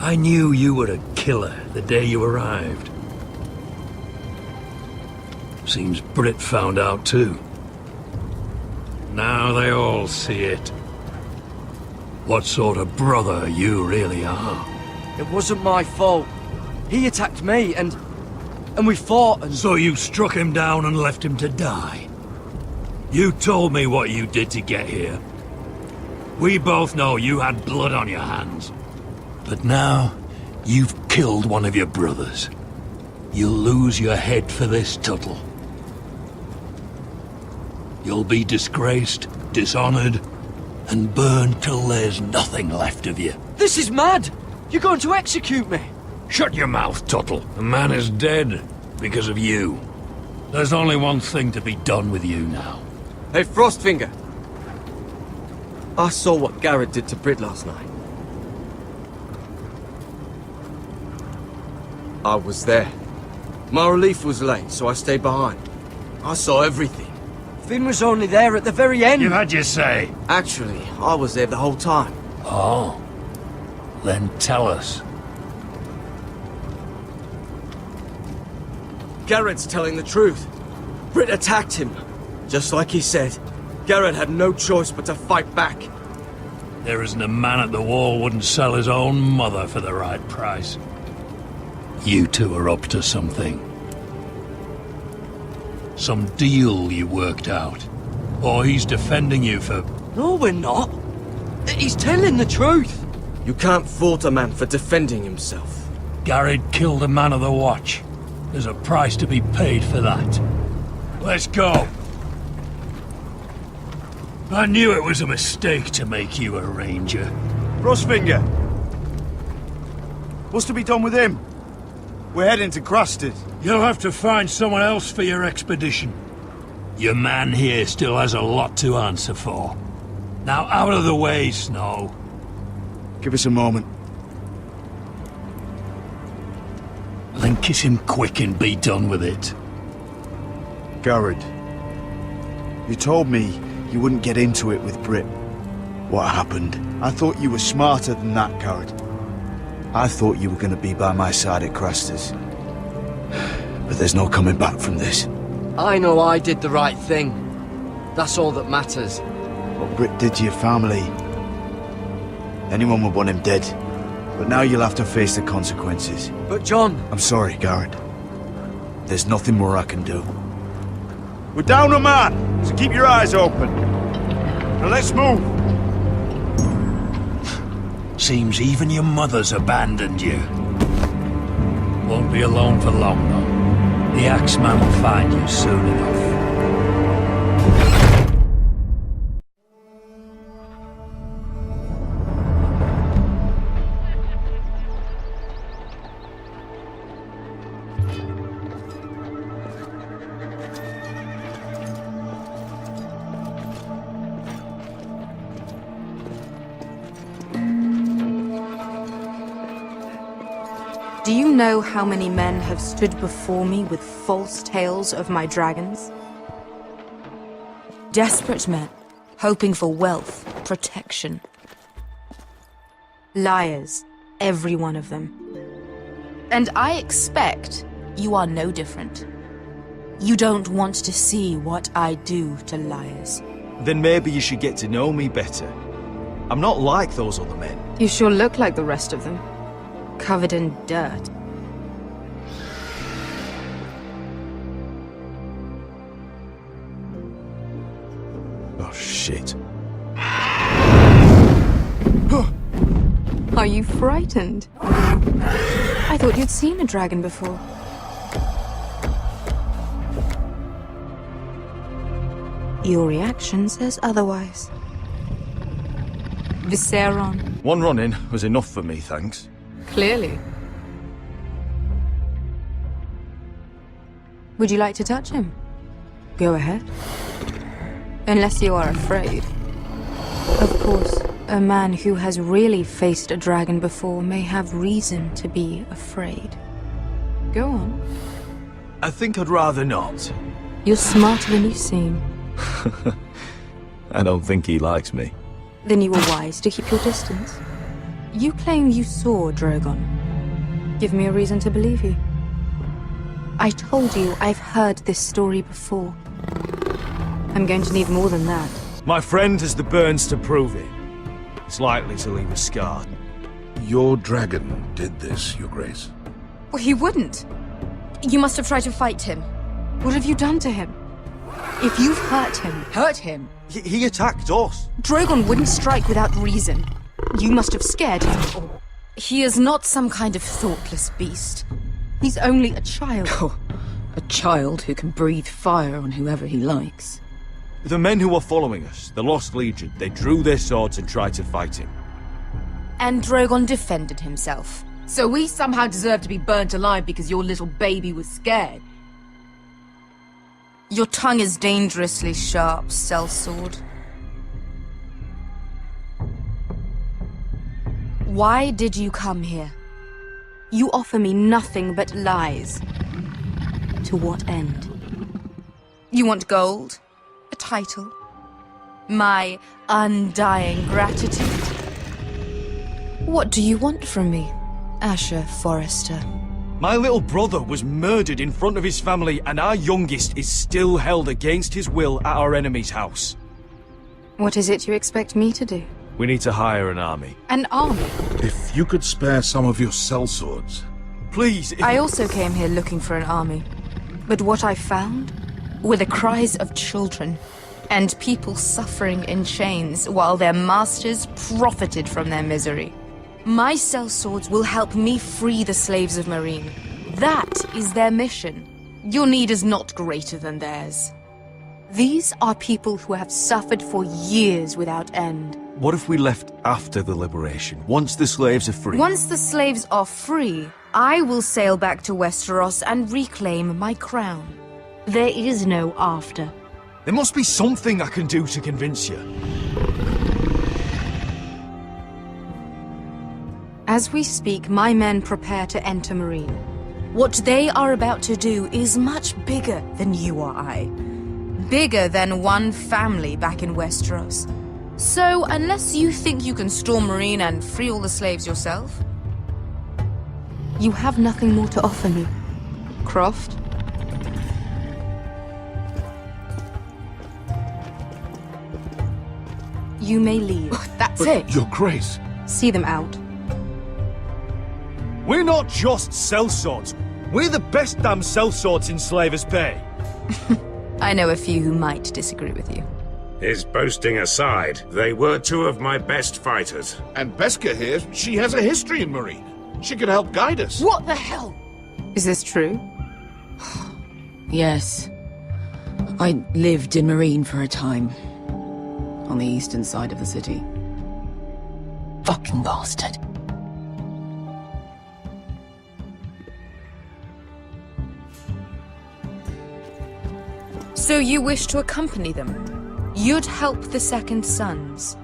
I knew you were a killer the day you arrived. Seems Brit found out too. Now they all see it. What sort of brother you really are. It wasn't my fault. He attacked me and we fought and... So you struck him down and left him to die? You told me what you did to get here. We both know you had blood on your hands. But now, you've killed one of your brothers. You'll lose your head for this, Tuttle. You'll be disgraced, dishonored, and burned till there's nothing left of you. This is mad! You're going to execute me! Shut your mouth, Tuttle. The man is dead because of you. There's only one thing to be done with you now. Hey, Frostfinger. I saw what Garrett did to Brit last night. I was there. My relief was late, so I stayed behind. I saw everything. Finn was only there at the very end. You've had your say. Actually, I was there the whole time. Oh. Then tell us. Garrett's telling the truth. Brit attacked him. Just like he said, Garrett had no choice but to fight back. There isn't a man at the wall wouldn't sell his own mother for the right price. You two are up to something. Some deal you worked out. Or he's defending you for... No, we're not. He's telling the truth. You can't fault a man for defending himself. Garrett killed a man of the watch. There's a price to be paid for that. Let's go. I knew it was a mistake to make you a ranger. Frostfinger! What's to be done with him? We're heading to Crusted. You'll have to find someone else for your expedition. Your man here still has a lot to answer for. Now out of the way, Snow. Give us a moment. Then kiss him quick and be done with it. Garrett, you told me you wouldn't get into it with Brit. What happened? I thought you were smarter than that, Garrett. I thought you were going to be by my side at Craster's. But there's no coming back from this. I know I did the right thing. That's all that matters. What Brit did to your family... anyone would want him dead. But now you'll have to face the consequences. But John... I'm sorry, Garrett. There's nothing more I can do. We're down a man, so keep your eyes open. Now let's move. Seems even your mother's abandoned you. Won't be alone for long, though. The Axeman will find you soon enough. Do you know how many men have stood before me with false tales of my dragons? Desperate men, hoping for wealth, protection. Liars, every one of them. And I expect you are no different. You don't want to see what I do to liars. Then maybe you should get to know me better. I'm not like those other men. You sure look like the rest of them. Covered in dirt. Oh, shit. Are you frightened? I thought you'd seen a dragon before. Your reaction says otherwise. 𝐍rone. One run-in was enough for me, thanks. Clearly. Would you like to touch him? Go ahead. Unless you are afraid. Of course, a man who has really faced a dragon before may have reason to be afraid. Go on. I think I'd rather not. You're smarter than you seem. I don't think he likes me. Then you were wise to keep your distance. You claim you saw Drogon. Give me a reason to believe you. I told you I've heard this story before. I'm going to need more than that. My friend has the burns to prove it. It's likely to leave a scar. Your dragon did this, Your Grace. Well, he wouldn't. You must have tried to fight him. What have you done to him? If you've hurt him... Hurt him? He attacked us. Drogon wouldn't strike without reason. You must have scared him. He is not some kind of thoughtless beast. He's only a child. Oh, a child who can breathe fire on whoever he likes. The men who were following us, the Lost Legion, they drew their swords and tried to fight him. And Drogon defended himself. So we somehow deserve to be burnt alive because your little baby was scared? Your tongue is dangerously sharp, sellsword. Why did you come here? You offer me nothing but lies. To what end? You want gold? A title? My undying gratitude? What do you want from me, Asher Forrester? My little brother was murdered in front of his family, and our youngest is still held against his will at our enemy's house. What is it you expect me to do? We need to hire an army. An army? If you could spare some of your sellswords. Please, I also came here looking for an army. But what I found were the cries of children and people suffering in chains while their masters profited from their misery. My sellswords will help me free the slaves of Meereen. That is their mission. Your need is not greater than theirs. These are people who have suffered for years without end. What if we left after the liberation, once the slaves are free? Once the slaves are free, I will sail back to Westeros and reclaim my crown. There is no after. There must be something I can do to convince you. As we speak, my men prepare to enter Meereen. What they are about to do is much bigger than you or I. Bigger than one family back in Westeros. So, unless you think you can storm Meereen and free all the slaves yourself, you have nothing more to offer me, Croft. You may leave. That's But, it. Your Grace. See them out. We're not just sellswords. We're the best damn sellswords in Slavers' Bay. I know a few who might disagree with you. His boasting aside, they were two of my best fighters. And Beskha here, she has a history in Meereen. She could help guide us. What the hell? Is this true? Yes. I lived in Meereen for a time. On the eastern side of the city. Fucking bastard. So you wish to accompany them? You'd help the Second Sons?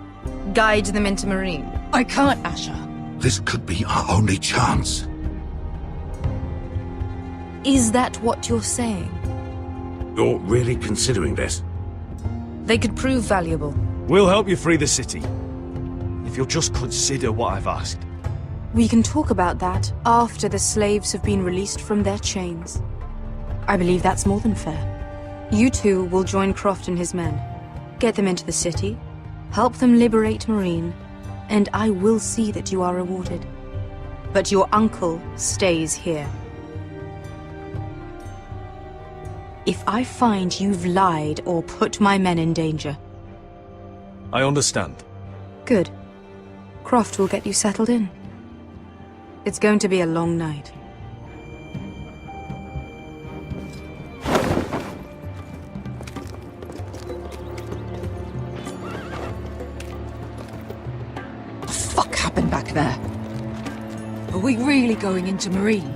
Guide them into Meereen? I can't, Asher. This could be our only chance. Is that what you're saying? You're really considering this? They could prove valuable. We'll help you free the city. If you'll just consider what I've asked. We can talk about that after the slaves have been released from their chains. I believe that's more than fair. You two will join Croft and his men. Get them into the city, help them liberate Meereen, and I will see that you are rewarded. But your uncle stays here. If I find you've lied or put my men in danger... I understand. Good. Croft will get you settled in. It's going to be a long night. What the fuck happened back there? Are we really going into Meereen?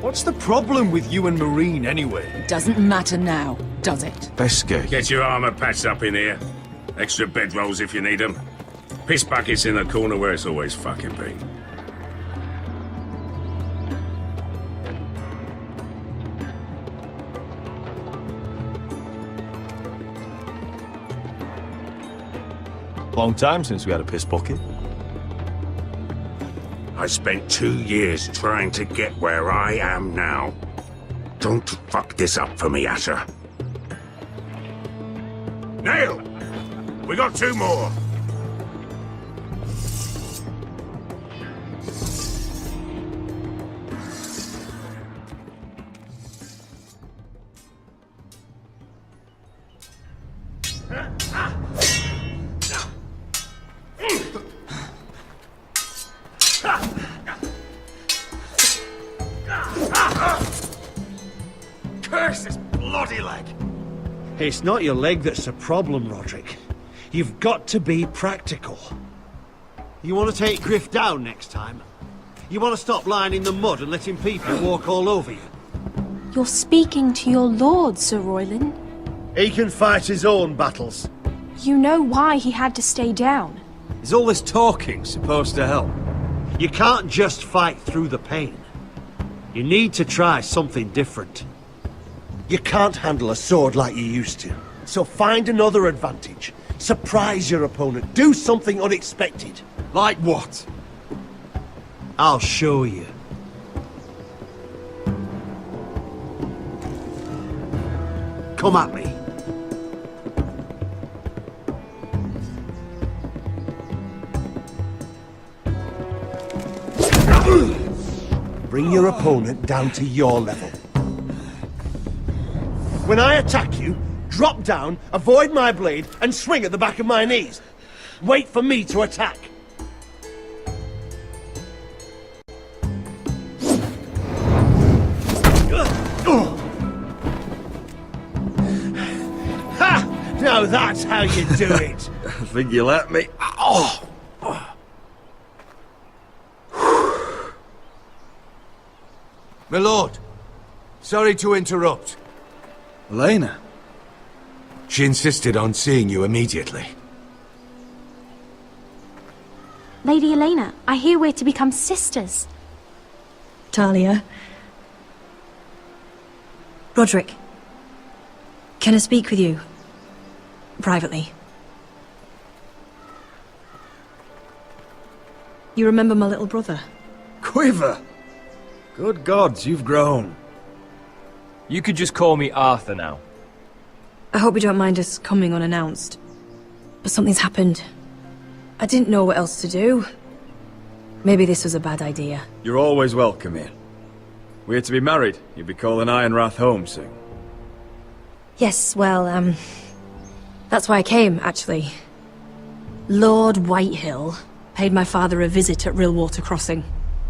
What's the problem with you and Meereen, anyway? It doesn't matter now, does it? Beskha. Get your armor patched up in here. Extra bedrolls if you need them. Piss buckets in the corner where it's always fucking been. Long time since we had a piss bucket. I spent 2 years trying to get where I am now. Don't fuck this up for me, Asher. Nail! We got 2 more! Curse this bloody leg! It's not your leg that's the problem, Roderick. You've got to be practical. You want to take Griff down next time? You want to stop lying in the mud and letting people walk all over you? You're speaking to your lord, Sir Royland. He can fight his own battles. You know why he had to stay down. Is all this talking supposed to help? You can't just fight through the pain. You need to try something different. You can't handle a sword like you used to. So find another advantage. Surprise your opponent. Do something unexpected. Like what? I'll show you. Come at me. Bring your opponent down to your level. When I attack you, drop down, avoid my blade, and swing at the back of my knees. Wait for me to attack. Ha! Now that's how you do it. I think you let me. Oh! My lord, sorry to interrupt. Elena? She insisted on seeing you immediately. Lady Elena, I hear we're to become sisters. Talia. Roderick. Can I speak with you? Privately. You remember my little brother? Quiver! Good gods, you've grown. You could just call me Arthur now. I hope you don't mind us coming unannounced. But something's happened. I didn't know what else to do. Maybe this was a bad idea. You're always welcome here. We're to be married. You'll be calling Ironrath home soon. Yes, well, that's why I came, actually. Lord Whitehill paid my father a visit at Rillwater Crossing.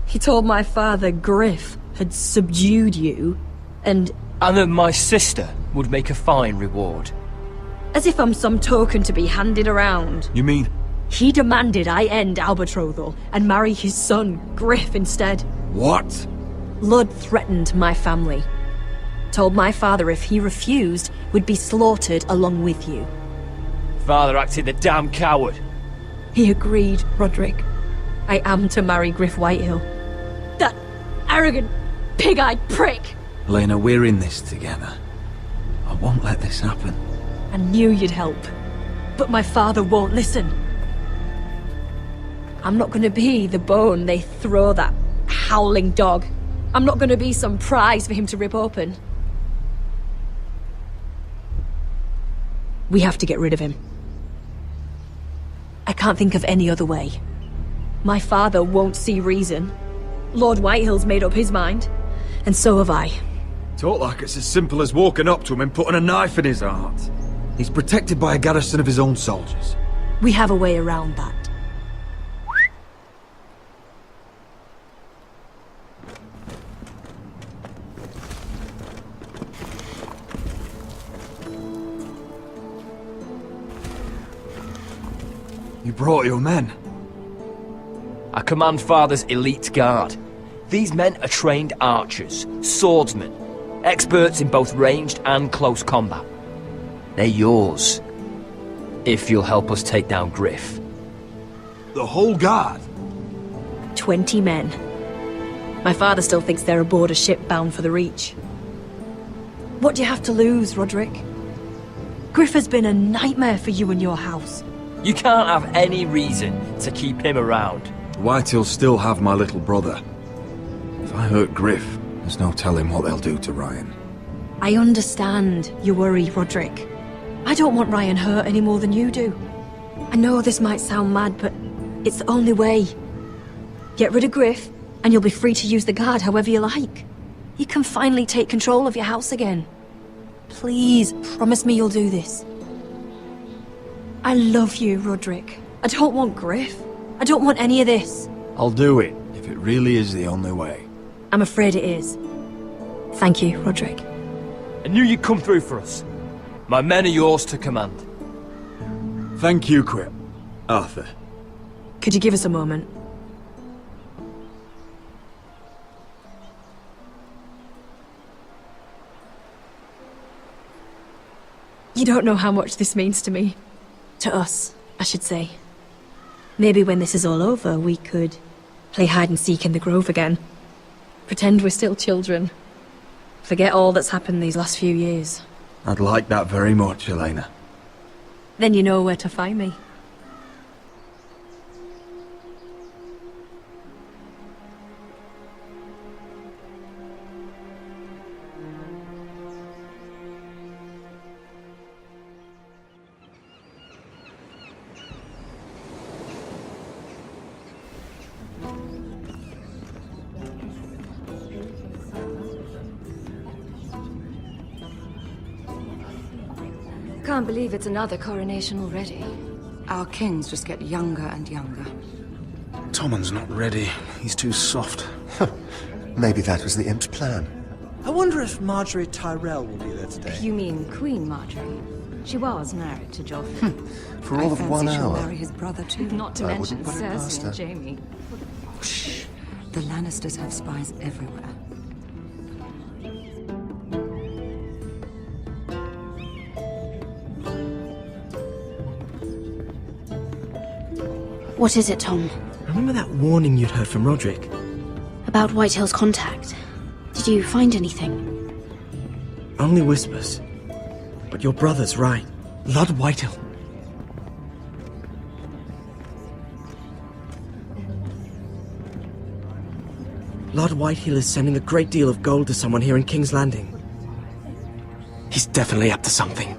He told my father Griff had subdued you, and that my sister would make a fine reward. as if I'm some token to be handed around. You mean? He demanded I end our betrothal and marry his son, Griff, instead. What? Lud threatened my family. Told my father if he refused, we'd be slaughtered along with you. Father acted the damn coward. He agreed, Roderick. I am to marry Griff Whitehill. That arrogant, pig-eyed prick! Elena, we're in this together. I won't let this happen. I knew you'd help. But my father won't listen. I'm not gonna be the bone they throw that howling dog. I'm not gonna be some prize for him to rip open. We have to get rid of him. I can't think of any other way. My father won't see reason. Lord Whitehill's made up his mind. And so have I. Talk like it's as simple as walking up to him and putting a knife in his heart. He's protected by a garrison of his own soldiers. We have a way around that. You brought your men. I command Father's elite guard. These men are trained archers, swordsmen, experts in both ranged and close combat. They're yours, if you'll help us take down Griff. The whole guard? 20 men. My father still thinks they're aboard a ship bound for the Reach. What do you have to lose, Roderick? Griff has been a nightmare for you and your house. You can't have any reason to keep him around. Whitehill'll still have my little brother. If I hurt Griff, there's no telling what they'll do to Ryan. I understand your worry, Roderick. I don't want Ryan hurt any more than you do. I know this might sound mad, but it's the only way. Get rid of Griff, and you'll be free to use the guard however you like. You can finally take control of your house again. Please, promise me you'll do this. I love you, Roderick. I don't want Griff. I don't want any of this. I'll do it, if it really is the only way. I'm afraid it is. Thank you, Roderick. I knew you'd come through for us. My men are yours to command. Thank you, Crip. Arthur. Could you give us a moment? You don't know how much this means to me. To us, I should say. Maybe when this is all over, we could play hide and seek in the Grove again. Pretend we're still children. Forget all that's happened these last few years. I'd like that very much, Elena. Then you know where to find me. Can't believe it's another coronation already. Our kings just get younger and younger. Tommen's not ready. He's too soft. Maybe that was the imp's plan. I wonder if Marjorie Tyrell will be there today. You mean Queen Marjorie? She was married to Joffrey. For all of 1 She'll hour. marry his brother too. Not to I mention wouldn't put it past Cersei and Jaime. Shh. The Lannisters have spies everywhere. What is it, Tom? Remember that warning you'd heard from Roderick? About Whitehill's contact. Did you find anything? Only whispers. But your brother's right. Lord Whitehill. Lord Whitehill is sending a great deal of gold to someone here in King's Landing. He's definitely up to something.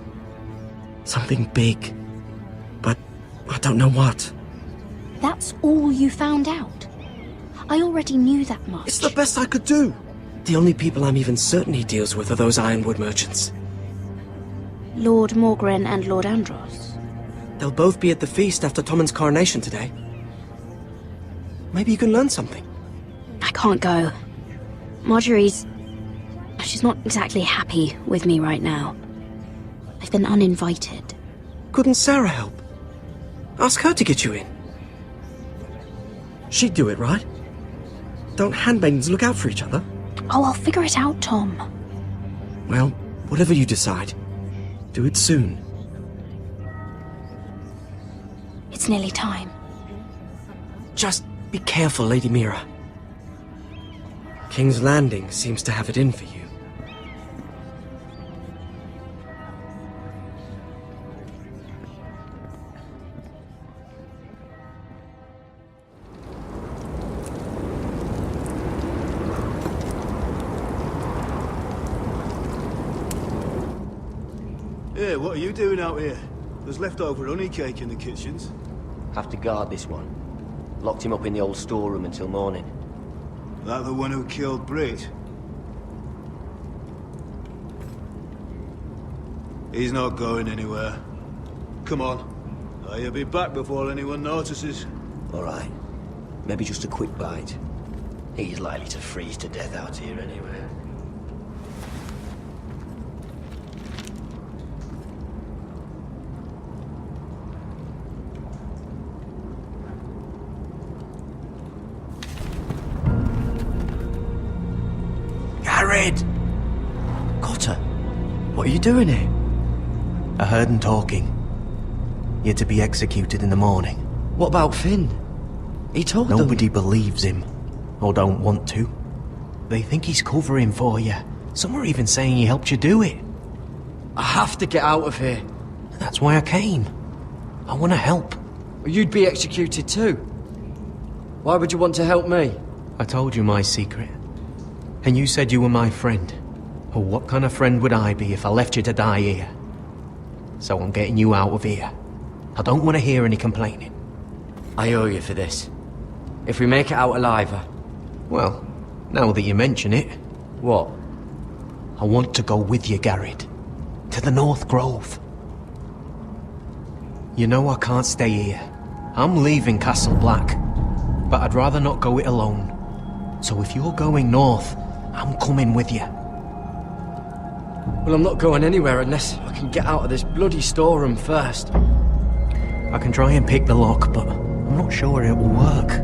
Something big. But I don't know what. That's all you found out? I already knew that much. It's the best I could do. The only people I'm even certain he deals with are those ironwood merchants. Lord Morgren and Lord Andros. They'll both be at the feast after Tommen's coronation today. Maybe you can learn something. I can't go. Marjorie's... she's not exactly happy with me right now. I've been uninvited. Couldn't Sarah help? Ask her to get you in. She'd do it, right? Don't handmaidens look out for each other? Oh, I'll figure it out, Tom. Well, whatever you decide, do it soon. It's nearly time. Just be careful, Lady Mira. King's Landing seems to have it in for you. Hey, what are you doing out here? There's leftover honey cake in the kitchens. Have to guard this one. Locked him up in the old storeroom until morning. That the one who killed Brit? He's not going anywhere. Come on. He'll be back before anyone notices. All right. Maybe just a quick bite. He's likely to freeze to death out here anyway. Cotter, what are you doing here? I heard him talking. You're to be executed in the morning. What about Finn? He told them... Nobody believes him, or don't want to. They think he's covering for you. Some are even saying he helped you do it. I have to get out of here. That's why I came. I want to help. You'd be executed too. Why would you want to help me? I told you my secret. And you said you were my friend. Well, what kind of friend would I be if I left you to die here? So I'm getting you out of here. I don't want to hear any complaining. I owe you for this. If we make it out alive... Well, now that you mention it... What? I want to go with you, 𝐷arad. To the North Grove. You know I can't stay here. I'm leaving Castle Black. But I'd rather not go it alone. So if you're going north, I'm coming with you. Well, I'm not going anywhere unless I can get out of this bloody storeroom first. I can try and pick the lock, but I'm not sure it will work.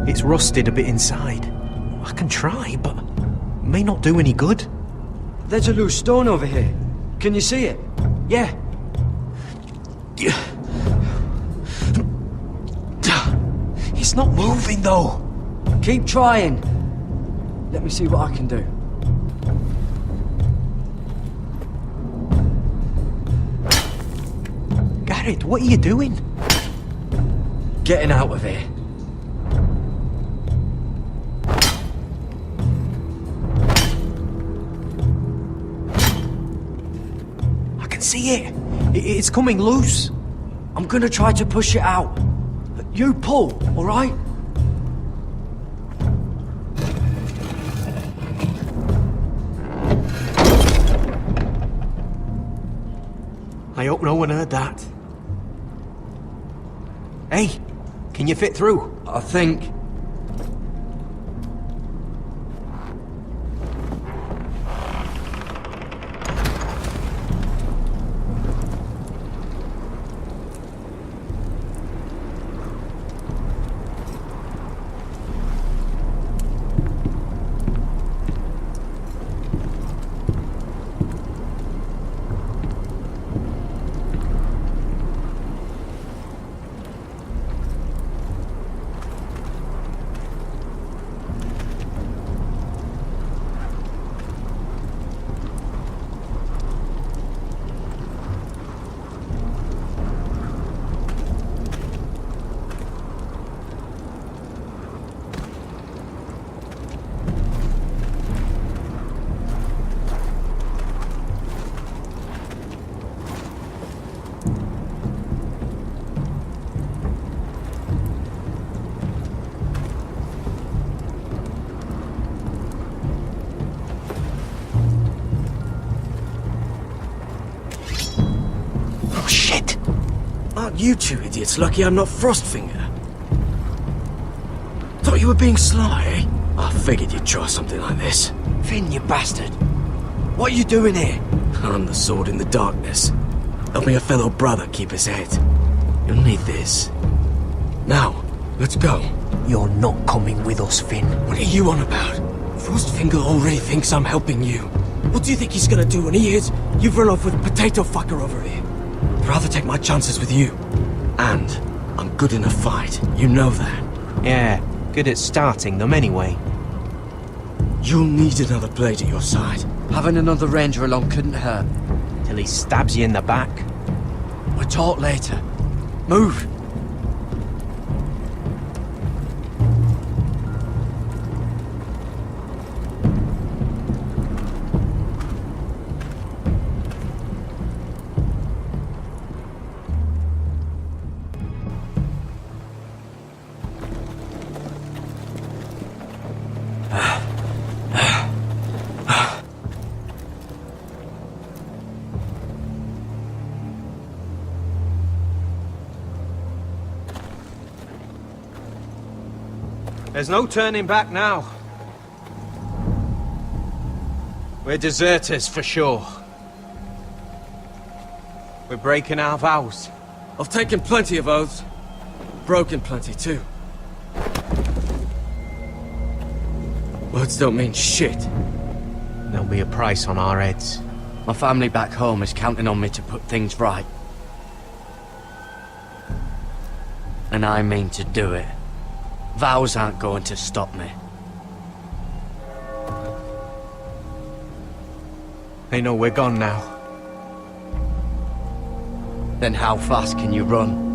It's rusted a bit inside. I can try, but it may not do any good. There's a loose stone over here. Can you see it? Yeah. It's not moving, though. Keep trying. Let me see what I can do. 𝐷arad, what are you doing? Getting out of here. I can see it. It's coming loose. I'm gonna try to push it out. You pull, all right? I hope no one heard that. Hey, can you fit through? I think. Aren't you two idiots lucky I'm not Frostfinger? Thought you were being sly, eh? I figured you'd try something like this. Finn, you bastard. What are you doing here? I'm the sword in the darkness. Help me a fellow brother keep his head. You'll need this. Now, let's go. You're not coming with us, Finn. What are you on about? Frostfinger already thinks I'm helping you. What do you think he's gonna do when he hears you've run off with Potato Fucker over here? I'd rather take my chances with you. And I'm good in a fight. You know that. Yeah, good at starting them anyway. You'll need another blade at your side. Having another ranger along couldn't hurt. Till he stabs you in the back. We'll talk later. Move! There's no turning back now. We're deserters for sure. We're breaking our vows. I've taken plenty of oaths. Broken plenty too. Words don't mean shit. There'll be a price on our heads. My family back home is counting on me to put things right. And I mean to do it. Vows aren't going to stop me. They know we're gone now. Then how fast can you run?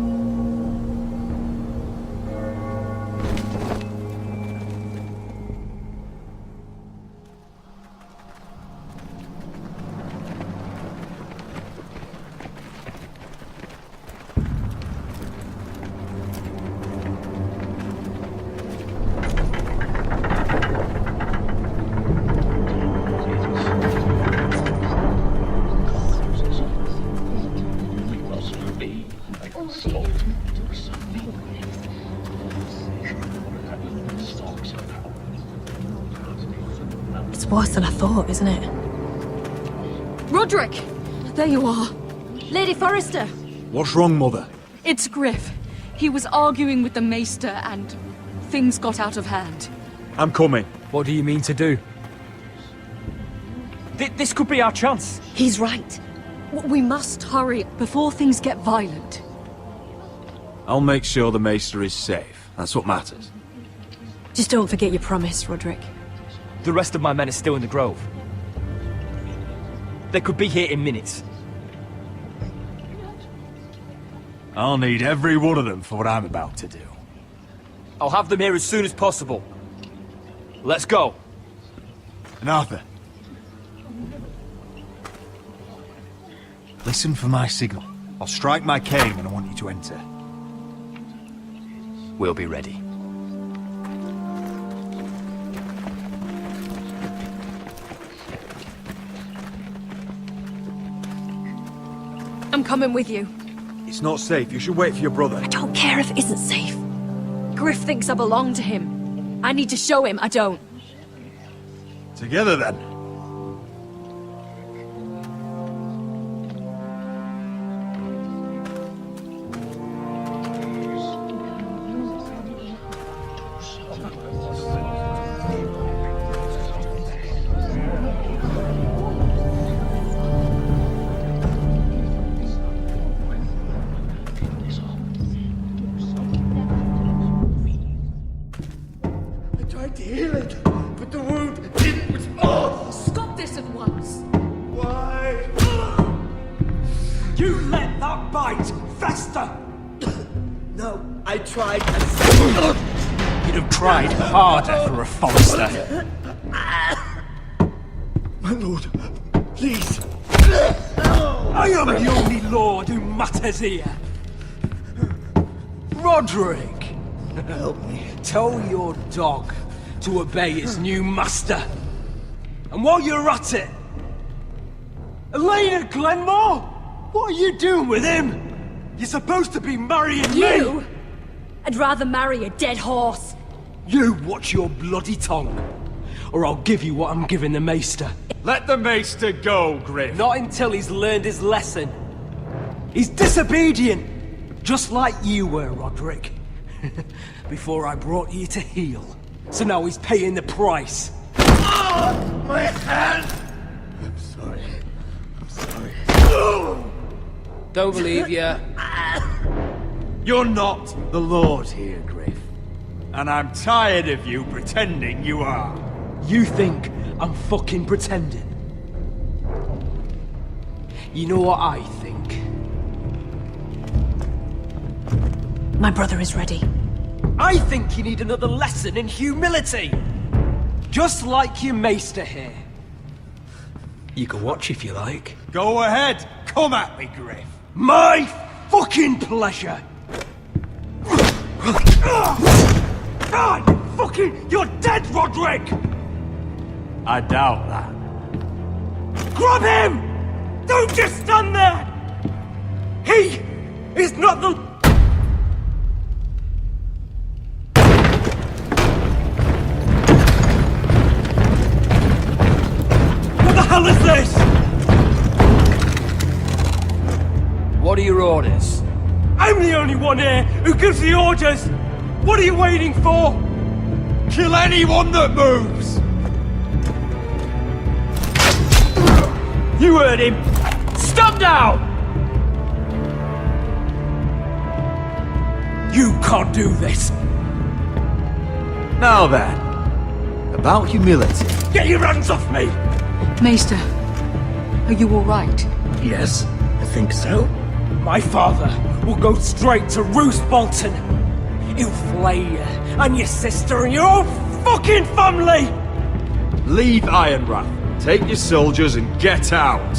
It's worse than I thought, isn't it? Roderick! There you are. Lady Forrester! What's wrong, Mother? It's Griff. He was arguing with the Maester and things got out of hand. I'm coming. What do you mean to do? This could be our chance. He's right. We must hurry before things get violent. I'll make sure the Maester is safe. That's what matters. Just don't forget your promise, Roderick. The rest of my men are still in the grove. They could be here in minutes. I'll need every one of them for what I'm about to do. I'll have them here as soon as possible. Let's go. And Arthur. Listen for my signal. I'll strike my cane when I want you to enter. We'll be ready. I'm coming with you. It's not safe. You should wait for your brother. I don't care if it isn't safe. Griff thinks I belong to him. I need to show him I don't. Together, then. You'd have tried harder for a Forrester. My lord, please. I am the only lord who matters here. Roderick! Help me. Tell your dog to obey its new master. And while you're at it, Elena Glenmore? What are you doing with him? You're supposed to be marrying You? me! I'd rather marry a dead horse. You watch your bloody tongue, or I'll give you what I'm giving the Maester. Let the Maester go, Griff. Not until he's learned his lesson. He's disobedient, just like you were, Roderick. Before I brought you to heel. So now he's paying the price. Oh, my hand! I'm sorry. I'm sorry. Don't believe you. You're not the Lord here, Griff. And I'm tired of you pretending you are. You think I'm fucking pretending? You know what I think? My brother is ready. I think you need another lesson in humility. Just like your Maester here. You can watch if you like. Go ahead. Come at me, Griff. My fucking pleasure. God, you're dead, Roderick! I doubt that. Grab him! Don't just stand there! He is not the... What the hell is this? What are your orders? I'm the only one here who gives the orders! What are you waiting for? Kill anyone that moves! You heard him! Stand down! You can't do this! Now then, about humility. Get your hands off me! Maester, are you all right? Yes, I think so. My father will go straight to Roose Bolton. He'll flay you, and your sister, and your whole fucking family! Leave Ironrath, take your soldiers and get out.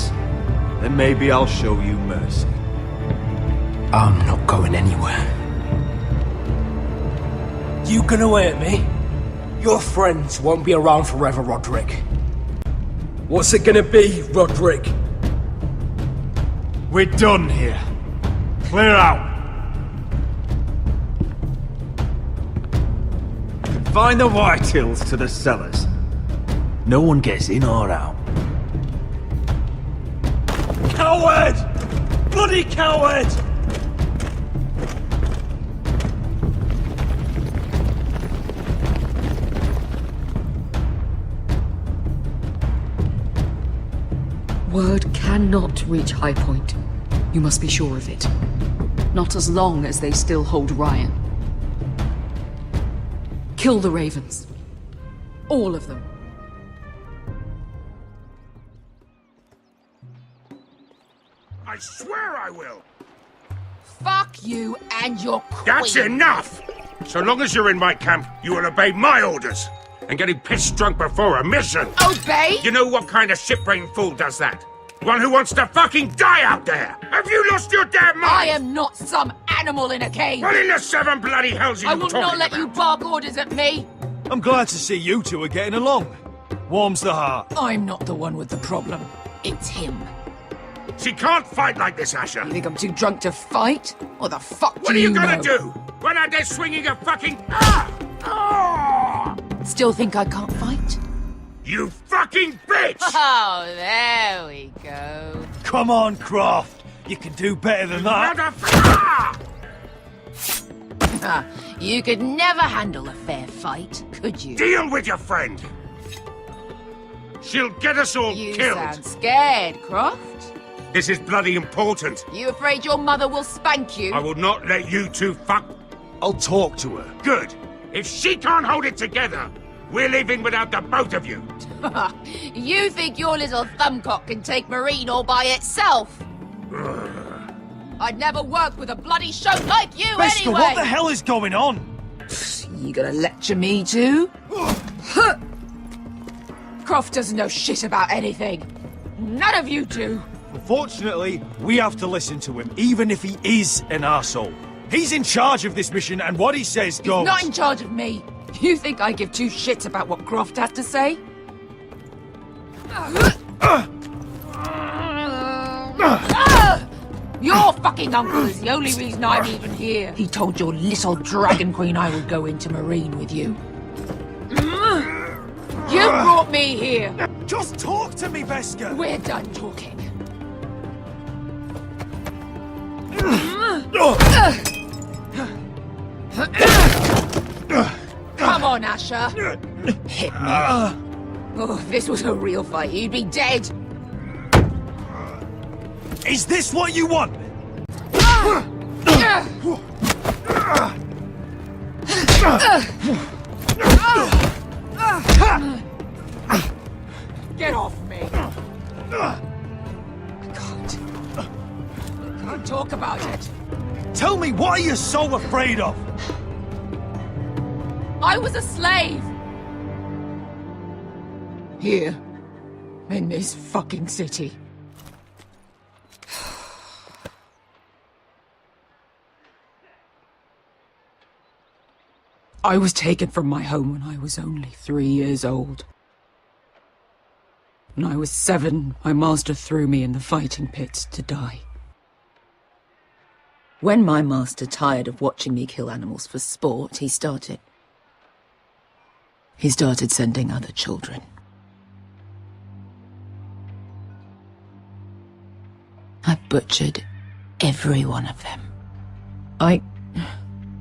Then maybe I'll show you mercy. I'm not going anywhere. You gonna hurt me? Your friends won't be around forever, Roderick. What's it gonna be, Roderick? We're done here. Clear out. Find the Whitehills to the cellars. No one gets in or out. Coward! Bloody coward! Word cannot reach High Point. You must be sure of it. Not as long as they still hold Ryan. Kill the ravens. All of them. I swear I will! Fuck you and your queen. That's enough! So long as you're in my camp, you will obey my orders. And getting pissed drunk before a mission. Obey? You know what kind of shit-brained fool does that? One who wants to fucking die out there! Have you lost your damn mind? I am not some animal in a cage. What in the seven bloody hells are you I will talking not let about? you bark orders at me. I'm glad to see you two are getting along. Warms the heart. I'm not the one with the problem. It's him. She can't fight like this, Asher. You think I'm too drunk to fight? What the fuck What do are you you gonna know? do? When out there swinging a fucking... Still think I can't fight? You fucking bitch! Oh, there we go. Come on, Croft. You can do better than that. You could never handle a fair fight, could you? Deal with your friend. She'll get us all You killed. sound scared, Croft. This is bloody important. You afraid your mother will spank you? I will not let you two fuck... I'll talk to her. Good. If she can't hold it together, we're leaving without the both of you. You think your little thumbcock can take Marine all by itself? I'd never work with a bloody show like you Beskha, anyway! what the hell is going on? You gonna lecture me too? Croft doesn't know shit about anything. None of you do. Unfortunately, we have to listen to him, even if he is an arsehole. He's in charge of this mission, and what he says goes. He's not in charge of me. You think I give two shits about what Croft has to say? Your fucking uncle is the only reason I'm even here. He told your little dragon queen I would go into Marine with you. You brought me here. Just talk to me, Beskha. We're done talking. Come on, Asher. Hit me. Oh, if this was a real fight, you'd be dead. Is this what you want? Get off me. I can't talk about it. Tell me, what are you so afraid of? I was a slave. Here. In this fucking city. I was taken from my home when I was only 3 years old. When I was 7, my master threw me in the fighting pits to die. When my master tired of watching me kill animals for sport, he started sending other children. I butchered every one of them.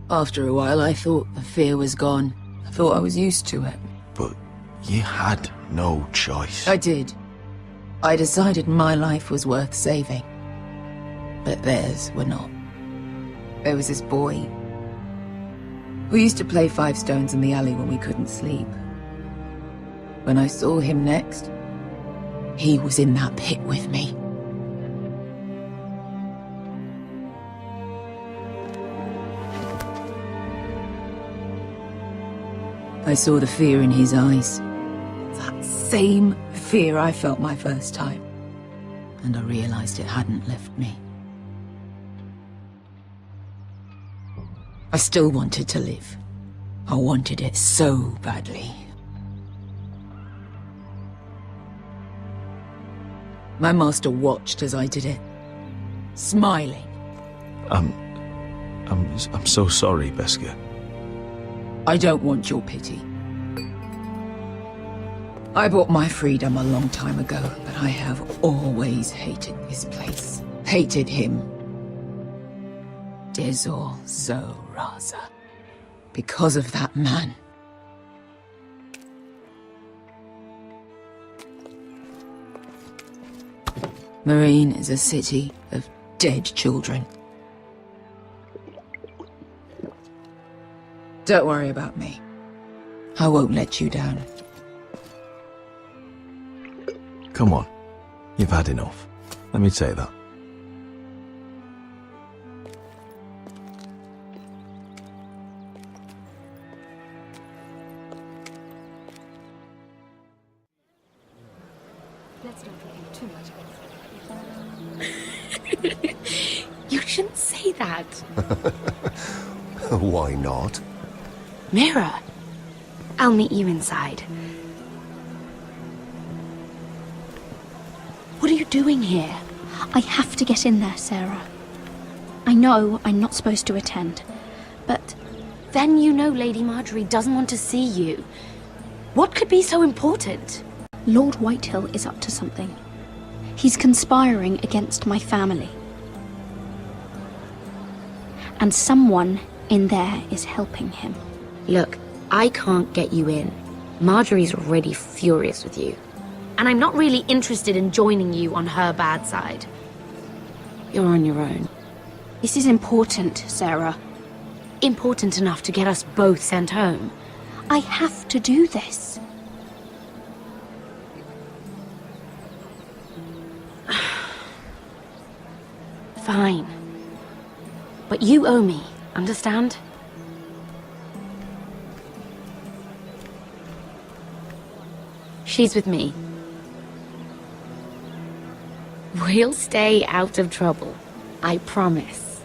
After a while, I thought the fear was gone. I thought I was used to it. But you had no choice. I did. I decided my life was worth saving. But theirs were not. There was this boy. We used to play 5 stones in the alley when we couldn't sleep. When I saw him next, he was in that pit with me. I saw the fear in his eyes. That same fear I felt my first time. And I realized it hadn't left me. I still wanted to live. I wanted it so badly. My master watched as I did it, smiling. I'm so sorry, Beskha. I don't want your pity. I bought my freedom a long time ago, but I have always hated this place. Hated him. 𝐆oraza. Because of that man. Marine is a city of dead children. Don't worry about me. I won't let you down. Come on. You've had enough. Let me say that. Let's not think too much. You shouldn't say that. Why not? Mira, I'll meet you inside. What are you doing here? I have to get in there, Sarah. I know I'm not supposed to attend, but then you know Lady Marjorie doesn't want to see you. What could be so important? Lord Whitehill is up to something. He's conspiring against my family. And someone in there is helping him. Look, I can't get you in. Marjorie's already furious with you. And I'm not really interested in joining you on her bad side. You're on your own. This is important, Sarah. Important enough to get us both sent home. I have to do this. Fine. But you owe me, understand? She's with me. We'll stay out of trouble. I promise.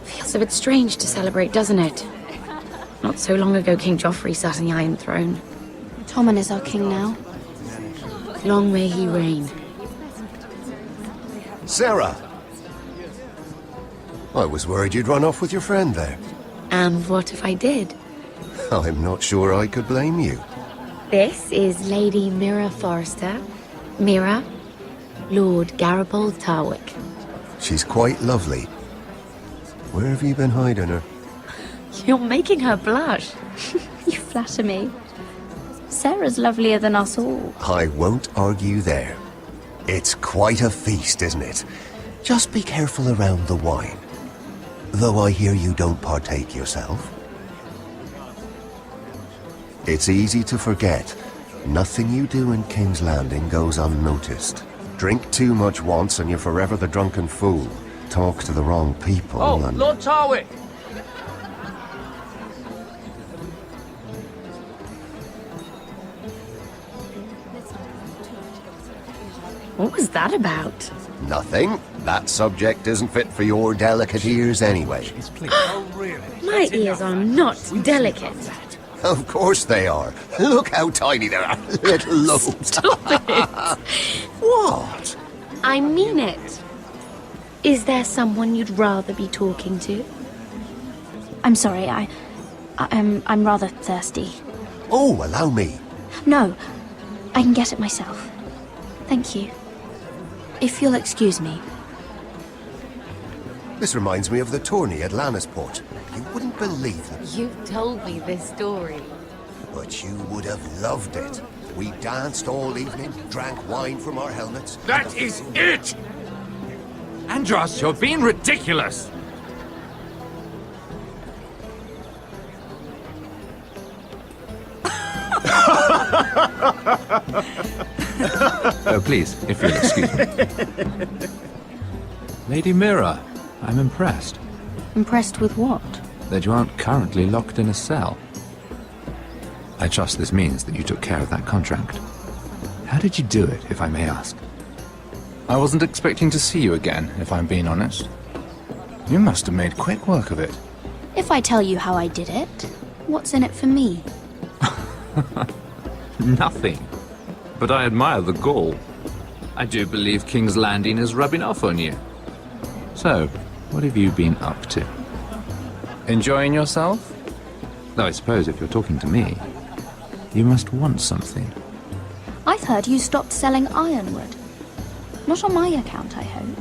Feels a bit strange to celebrate, doesn't it? Not so long ago, King Joffrey sat on the Iron Throne. Tommen is our king now. Long may he reign. Sarah! I was worried you'd run off with your friend there. And what if I did? I'm not sure I could blame you. This is Lady Mira Forrester. Mira, Lord Garibald Tarwick. She's quite lovely. Where have you been hiding her? You're making her blush. You flatter me. Sarah's lovelier than us all. I won't argue there. It's quite a feast, isn't it? Just be careful around the wine. Though I hear you don't partake yourself. It's easy to forget. Nothing you do in King's Landing goes unnoticed. Drink too much once and you're forever the drunken fool. Talk to the wrong people and... Lord Tarwick! What was that about? Nothing. That subject isn't fit for your delicate ears anyway. My ears are not delicate. Of course they are. Look how tiny they are. Little lobes. Stop it. What? I mean it. Is there someone you'd rather be talking to? I'm sorry, I'm rather thirsty. Oh, allow me. No, I can get it myself. Thank you. If you'll excuse me. This reminds me of the tourney at Lannisport. You wouldn't believe it. You've told me this story. But you would have loved it. We danced all evening, drank wine from our helmets. That is it! Andros, you're being ridiculous! Oh, please, if you'll excuse me. Lady Mira, I'm impressed. Impressed with what? That you aren't currently locked in a cell. I trust this means that you took care of that contract. How did you do it, if I may ask? I wasn't expecting to see you again, if I'm being honest. You must have made quick work of it. If I tell you how I did it, what's in it for me? Nothing. but I admire the gall. I do believe King's Landing is rubbing off on you. So, what have you been up to? Enjoying yourself? Though I suppose if you're talking to me, you must want something. I've heard you stopped selling ironwood. Not on my account, I hope.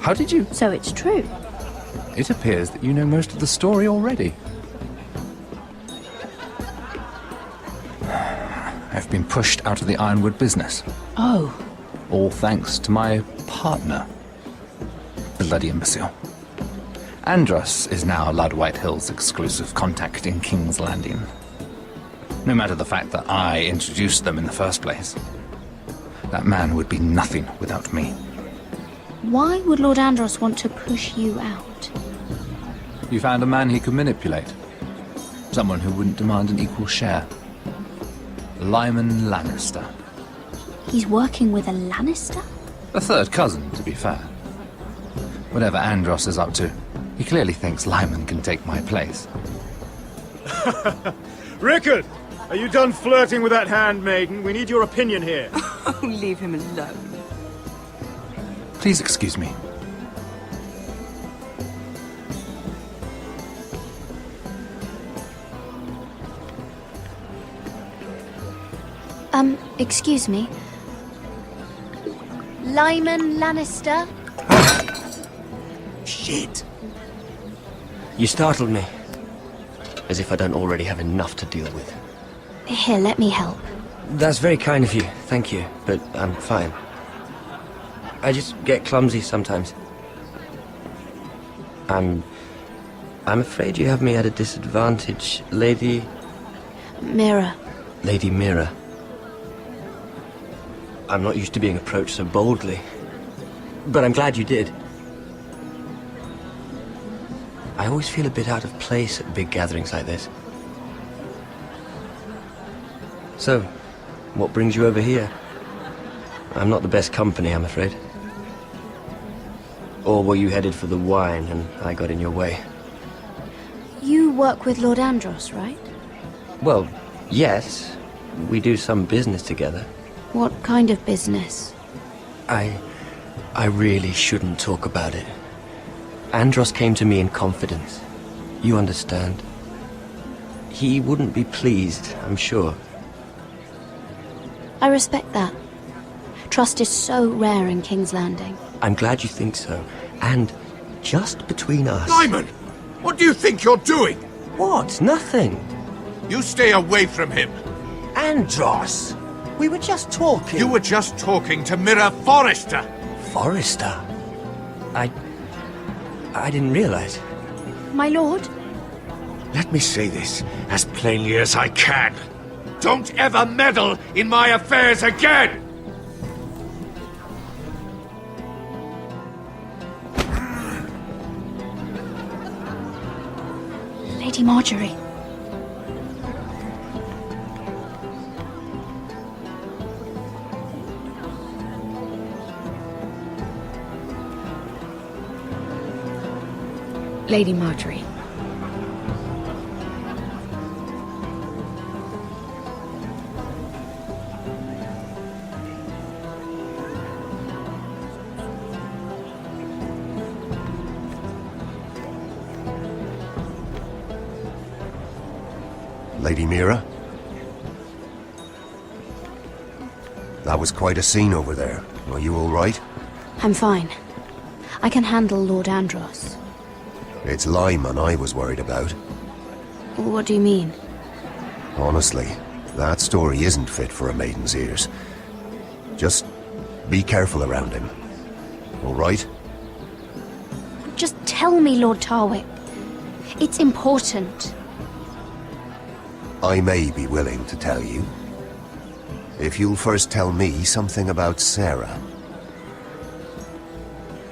How did you? So it's true. It appears that you know most of the story already. I've been pushed out of the ironwood business. Oh. All thanks to my partner. Bloody imbecile. Andros is now Lord Whitehill's exclusive contact in King's Landing. No matter the fact that I introduced them in the first place. That man would be nothing without me. Why would Lord Andros want to push you out? You found a man he could manipulate. Someone who wouldn't demand an equal share. Lyman Lannister. He's working with a Lannister? A third cousin, to be fair. Whatever Andros is up to, he clearly thinks Lyman can take my place. Rickard! Are you done flirting with that handmaiden? We need your opinion here. Oh, leave him alone. Please excuse me. Excuse me. Lyman Lannister? Shit. You startled me. As if I don't already have enough to deal with. Here, let me help. That's very kind of you, thank you, but I'm fine. I just get clumsy sometimes. I'm afraid you have me at a disadvantage, Lady... Mira. Lady Mira. I'm not used to being approached so boldly, but I'm glad you did. I always feel a bit out of place at big gatherings like this. So, what brings you over here? I'm not the best company, I'm afraid. Or were you headed for the wine and I got in your way? You work with Lord Andros, right? Well, yes. We do some business together. What kind of business? I really shouldn't talk about it. Andros came to me in confidence. You understand? He wouldn't be pleased, I'm sure. I respect that. Trust is so rare in King's Landing. I'm glad you think so. And just between us... Lyman! What do you think you're doing? What? Nothing. You stay away from him. Andros! We were just talking. You were just talking to Mira Forrester. Forrester? I didn't realize. My lord? Let me say this as plainly as I can. Don't ever meddle in my affairs again! Lady Marjorie. Lady Marjorie. Lady Mira? That was quite a scene over there. Are you all right? I'm fine. I can handle Lord Andros. It's Lyman I was worried about. What do you mean? Honestly, that story isn't fit for a maiden's ears. Just be careful around him. All right? Just tell me, Lord Tarwick. It's important. I may be willing to tell you. If you'll first tell me something about Sarah.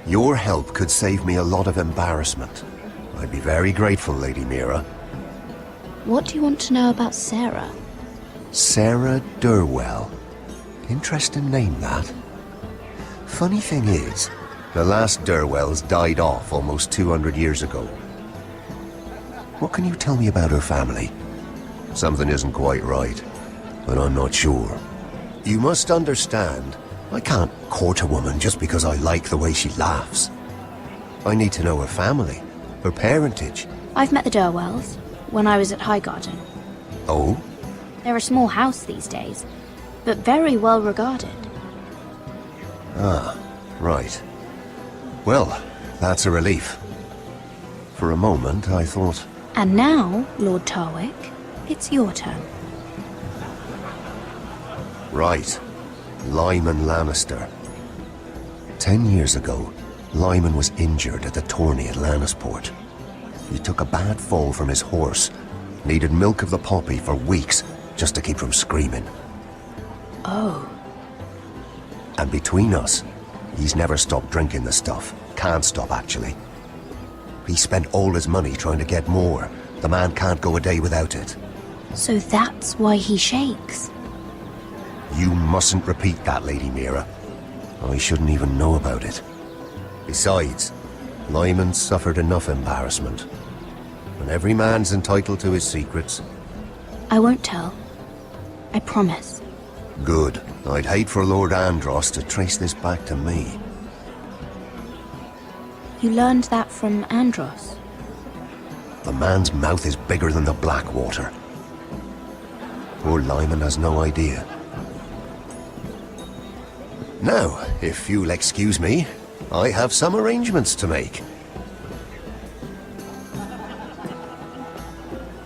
Your help could save me a lot of embarrassment. I'd be very grateful, Lady Mira. What do you want to know about Sarah? Sarah Durwell. Interesting name, that. Funny thing is, the last Durwells died off almost 200 years ago. What can you tell me about her family? Something isn't quite right, but I'm not sure. You must understand, I can't court a woman just because I like the way she laughs. I need to know her family, her parentage. I've met the Durwells when I was at Highgarden. Oh? They're a small house these days, but very well regarded. Ah, right. Well, that's a relief. For a moment, I thought... And now, Lord Tarwick, it's your turn. Right. Lyman Lannister. 10 years ago, Lyman was injured at the tourney at Lannisport. He took a bad fall from his horse, needed milk of the poppy for weeks just to keep from screaming. Oh. And between us, he's never stopped drinking the stuff. Can't stop, actually. He spent all his money trying to get more. The man can't go a day without it. So that's why he shakes. You mustn't repeat that, Lady Mira. I shouldn't even know about it. Besides, Lyman suffered enough embarrassment. And every man's entitled to his secrets. I won't tell. I promise. Good. I'd hate for Lord Andros to trace this back to me. You learned that from Andros? The man's mouth is bigger than the Blackwater. Poor Lyman has no idea. Now, if you'll excuse me, I have some arrangements to make.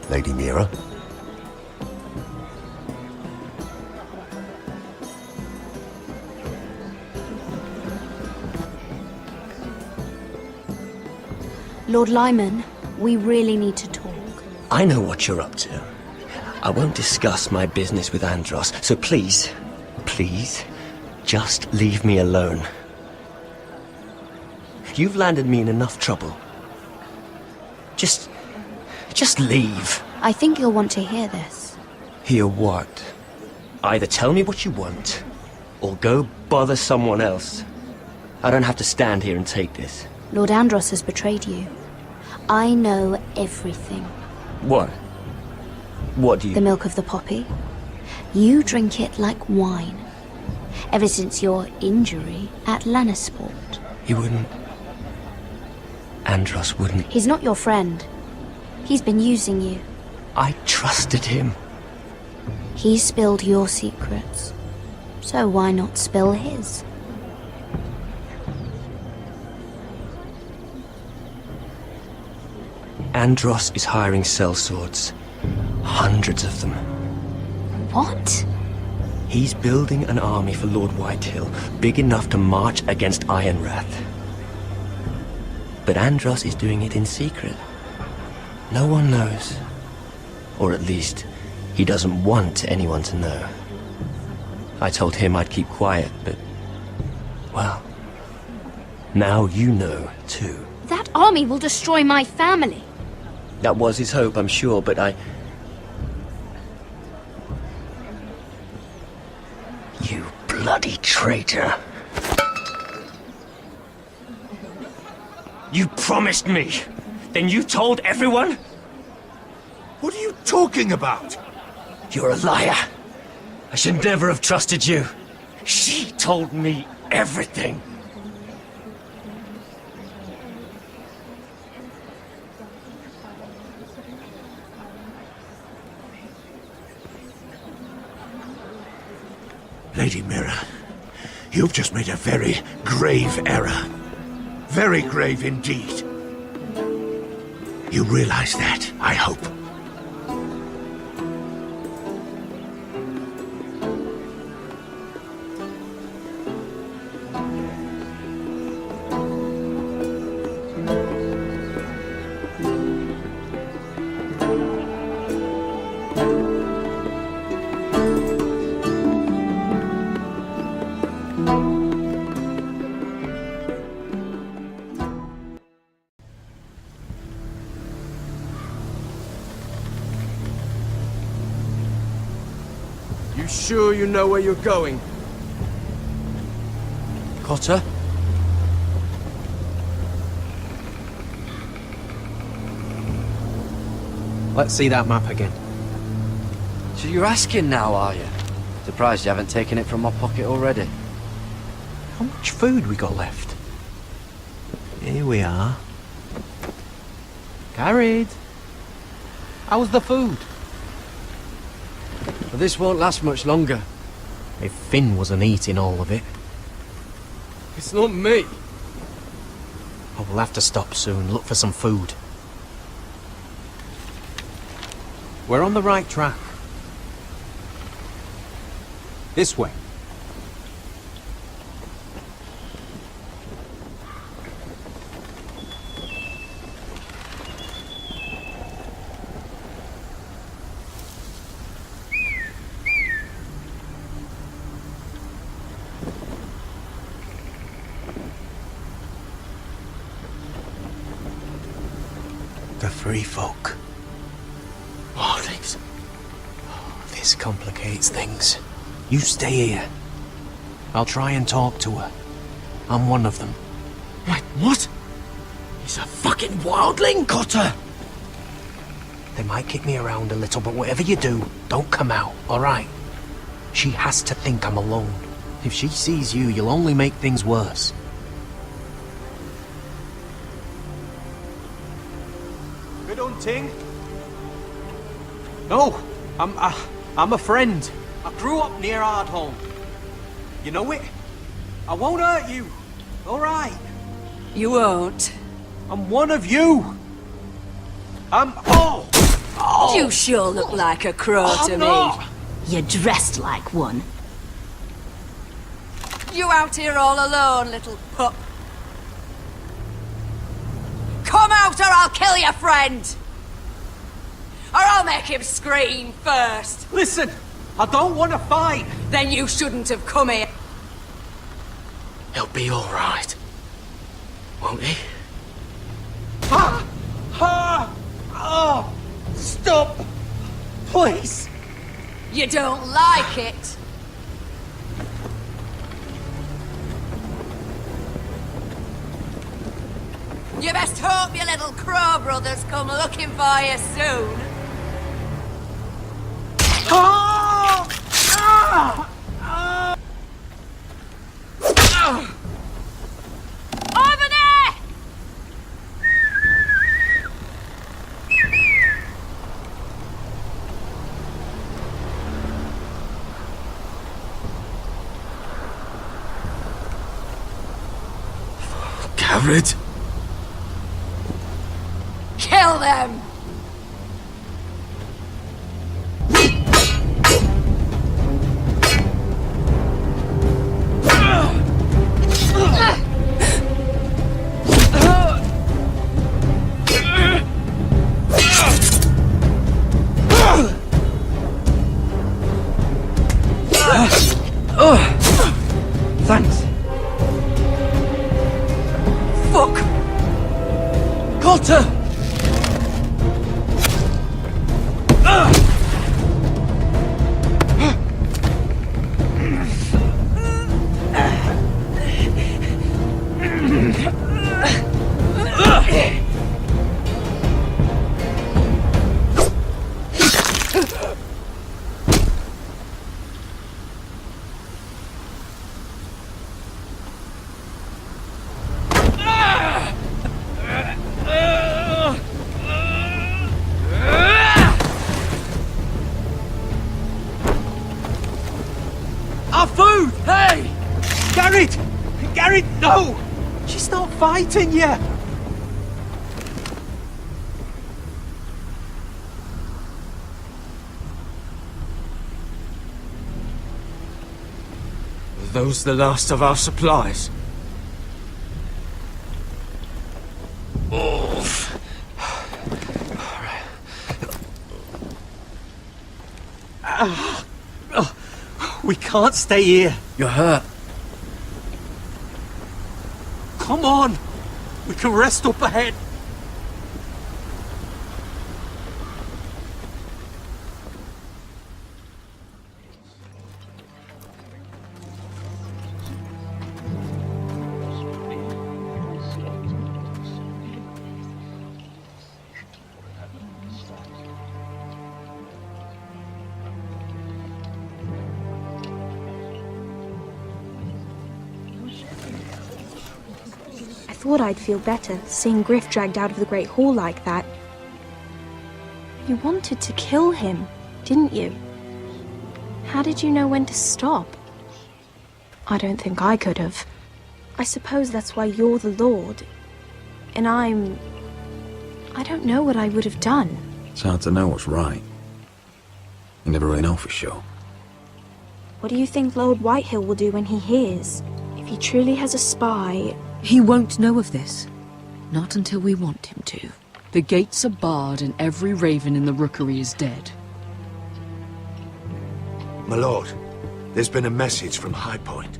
Lady Mira? Lord Lyman, we really need to talk. I know what you're up to. I won't discuss my business with Andros, so please, just leave me alone. You've landed me in enough trouble. Just leave. I think you'll want to hear this. Hear what? Either tell me what you want, or go bother someone else. I don't have to stand here and take this. Lord Andros has betrayed you. I know everything. What? What do you... The milk of the poppy. You drink it like wine. Ever since your injury at Lannisport. He wouldn't... Andros wouldn't... He's not your friend. He's been using you. I trusted him. He spilled your secrets. So why not spill his? Andros is hiring sellswords. Hundreds of them. What? He's building an army for Lord Whitehill, big enough to march against Ironrath. But Andros is doing it in secret. No one knows. Or at least, he doesn't want anyone to know. I told him I'd keep quiet, but... well... now you know, too. That army will destroy my family. That was his hope, I'm sure, but I... You bloody traitor. You promised me! Then you told everyone? What are you talking about? You're a liar. I should never have trusted you. She told me everything. Lady Mira, you've just made a very grave error. Very grave indeed. You realize that, I hope. You sure you know where you're going? Cotter? Let's see that map again. So you're asking now, are you? Surprised you haven't taken it from my pocket already. How much food we got left? Here we are. Carried. How's the food? Well, this won't last much longer. If Finn wasn't eating all of it. It's not me. Oh, we'll have to stop soon, look for some food. We're on the right track. This way. The free folk. Wildlings. Oh, this complicates things. You stay here. I'll try and talk to her. I'm one of them. Wait, what? He's a fucking wildling, Cotter! They might kick me around a little, but whatever you do, don't come out, alright? She has to think I'm alone. If she sees you, you'll only make things worse. Good hunting. No, I'm a friend. I grew up near Ardholm. You know it? I won't hurt you. All right. You won't. I'm one of you. Oh! You sure look like a crow to me. You're dressed like one. You out here all alone, little pup? Come out or I'll kill your friend! Or I'll make him scream first! Listen, I don't want to fight! Then you shouldn't have come here. He'll be alright. Won't he? Ah! Ah! Oh! Stop! Please! You don't like it? You best hope your little crow brothers come looking for you soon. Ah! Ah! Ah! Ah! Over there! Garrett? Kill them! Thanks. Fuck! Cotter! Our food! Hey! Garrett! Garrett, no! She's not fighting yet! Are those the last of our supplies? We can't stay here. You're hurt. Come on! We can rest up ahead. thought I'd feel better seeing Griff dragged out of the Great Hall like that. You wanted to kill him, didn't you? How did you know when to stop? I don't think I could have. I suppose that's why you're the Lord. And I don't know what I would have done. It's hard to know what's right. You never really know for sure. What do you think Lord Whitehill will do when he hears? If he truly has a spy... He won't know of this. Not until we want him to. The gates are barred and every raven in the rookery is dead. My lord, there's been a message from High Point.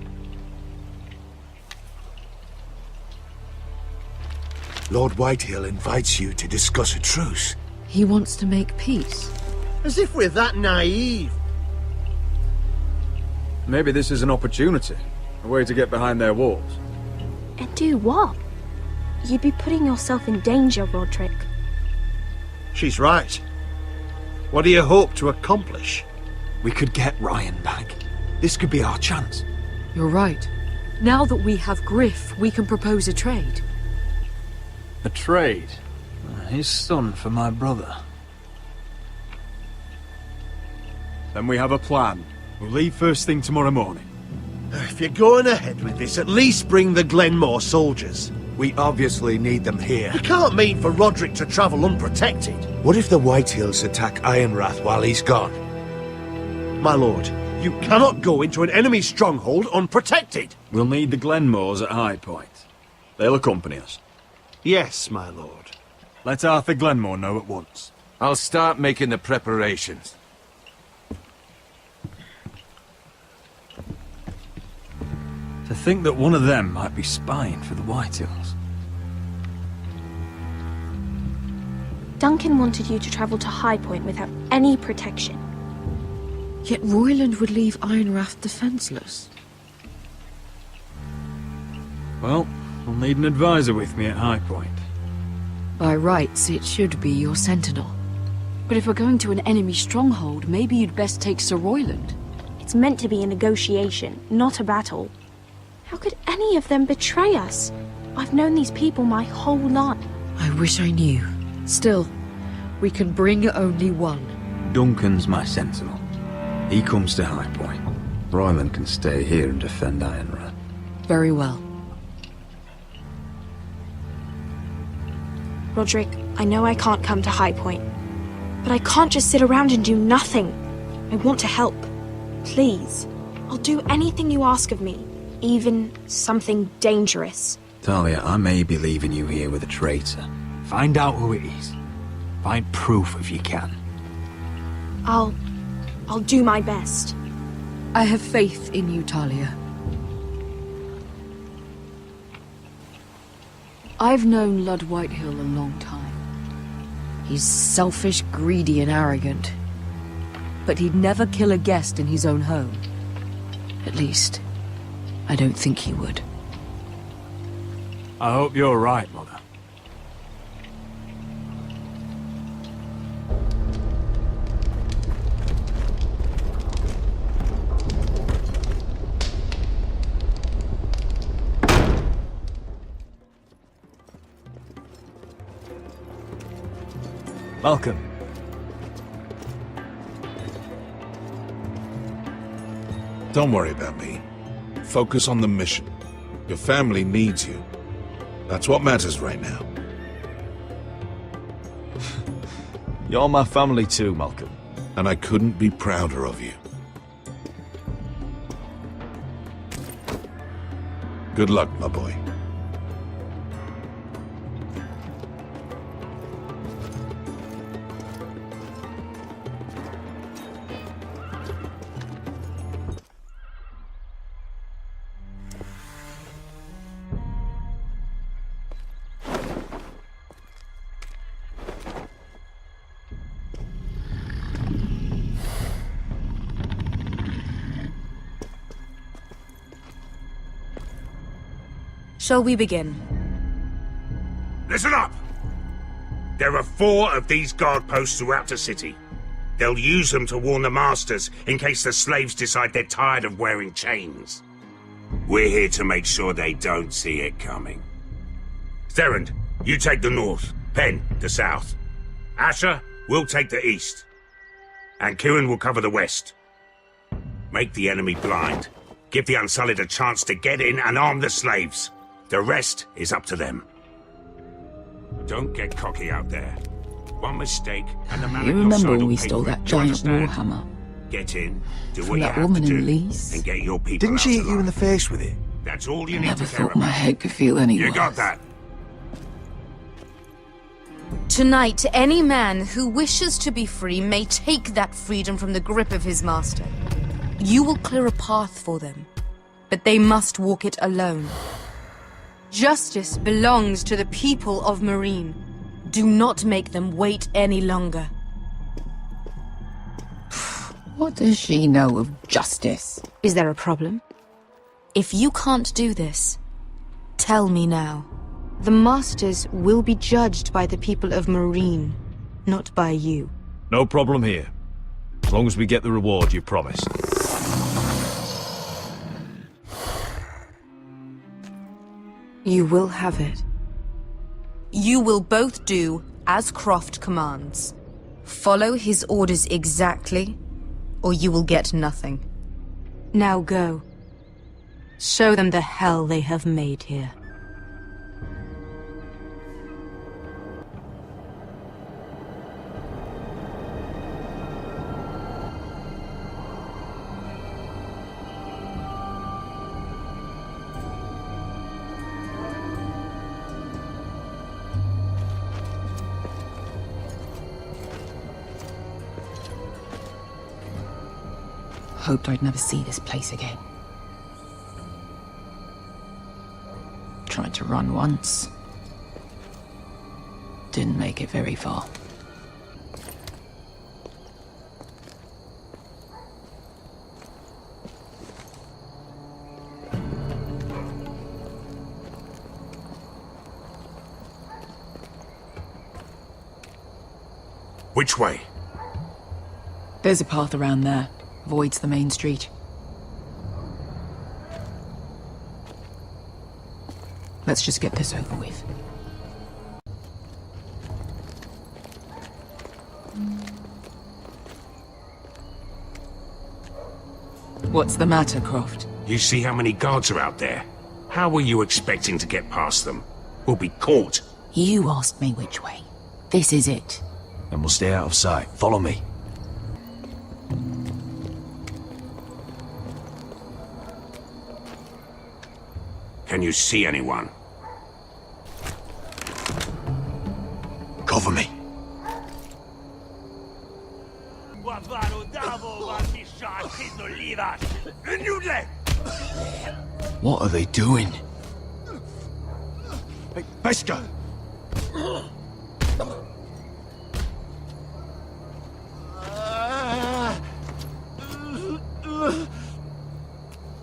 Lord Whitehill invites you to discuss a truce. He wants to make peace. As if we're that naive. Maybe this is an opportunity. A way to get behind their walls. And do what? You'd be putting yourself in danger, Roderick. She's right. What do you hope to accomplish? We could get Ryan back. This could be our chance. You're right. Now that we have Griff, we can propose a trade. A trade? His son for my brother. Then we have a plan. We'll leave first thing tomorrow morning. If you're going ahead with this, at least bring the Glenmore soldiers. We obviously need them here. You can't mean for Roderick to travel unprotected. What if the Whitehills attack Ironrath while he's gone? My lord, you cannot go into an enemy stronghold unprotected. We'll need the Glenmores at High Point. They'll accompany us. Yes, my lord. Let Arthur Glenmore know at once. I'll start making the preparations. To think that one of them might be spying for the Whitehills. Duncan wanted you to travel to High Point without any protection. Yet Royland would leave Ironrath defenseless. Well, I'll need an advisor with me at High Point. By rights, it should be your sentinel. But if we're going to an enemy stronghold, maybe you'd best take Sir Royland. It's meant to be a negotiation, not a battle. How could any of them betray us? I've known these people my whole life. I wish I knew. Still, we can bring only one. Duncan's my sentinel. He comes to High Point. Royland can stay here and defend Ironrath. Very well. Roderick, I know I can't come to High Point, but I can't just sit around and do nothing. I want to help. Please. I'll do anything you ask of me, even something dangerous. Talia, I may be leaving you here with a traitor. Find out who it is. Find proof if you can. I'll do my best. I have faith in you, Talia. I've known Lord Whitehill a long time. He's selfish, greedy, and arrogant. But he'd never kill a guest in his own home. At least, I don't think he would. I hope you're right, Mother. Welcome. Don't worry about me. Focus on the mission. Your family needs you. That's what matters right now. You're my family too, Malcolm. And I couldn't be prouder of you. Good luck, my boy. Shall we begin? Listen up! There are 4 of these guard posts throughout the city. They'll use them to warn the masters in case the slaves decide they're tired of wearing chains. We're here to make sure they don't see it coming. Therend, you take the north. Pen, the south. Asher, we'll take the east. And Kieran will cover the west. Make the enemy blind. Give the Unsullied a chance to get in and arm the slaves. The rest is up to them. Don't get cocky out there. One mistake and the man You at your remember side when will we pay stole for it. that You giant understand? warhammer? Get in, do From what you that have woman to do, in Lee's? and get your people Didn't out she hit you in alive. the face with it? That's all you I need never to care thought my about. head could feel any You worse. got that? Tonight, any man who wishes to be free may take that freedom from the grip of his master. You will clear a path for them, but they must walk it alone. Justice belongs to the people of Meereen. Do not make them wait any longer. What does she know of justice? Is there a problem? If you can't do this, tell me now. The Masters will be judged by the people of Meereen, not by you. No problem here. As long as we get the reward you promised. You will have it. You will both do as Croft commands. Follow his orders exactly, or you will get nothing. Now go. Show them the hell they have made here. Hoped I'd never see this place again. Tried to run once. Didn't make it very far. Which way? There's a path around there. Avoids the main street. Let's just get this over with. What's the matter, Croft? You see how many guards are out there? How were you expecting to get past them? We'll be caught. You asked me which way. This is it. And we'll stay out of sight. Follow me. Can you see anyone? Cover me. What are they doing? Hey, Beskar!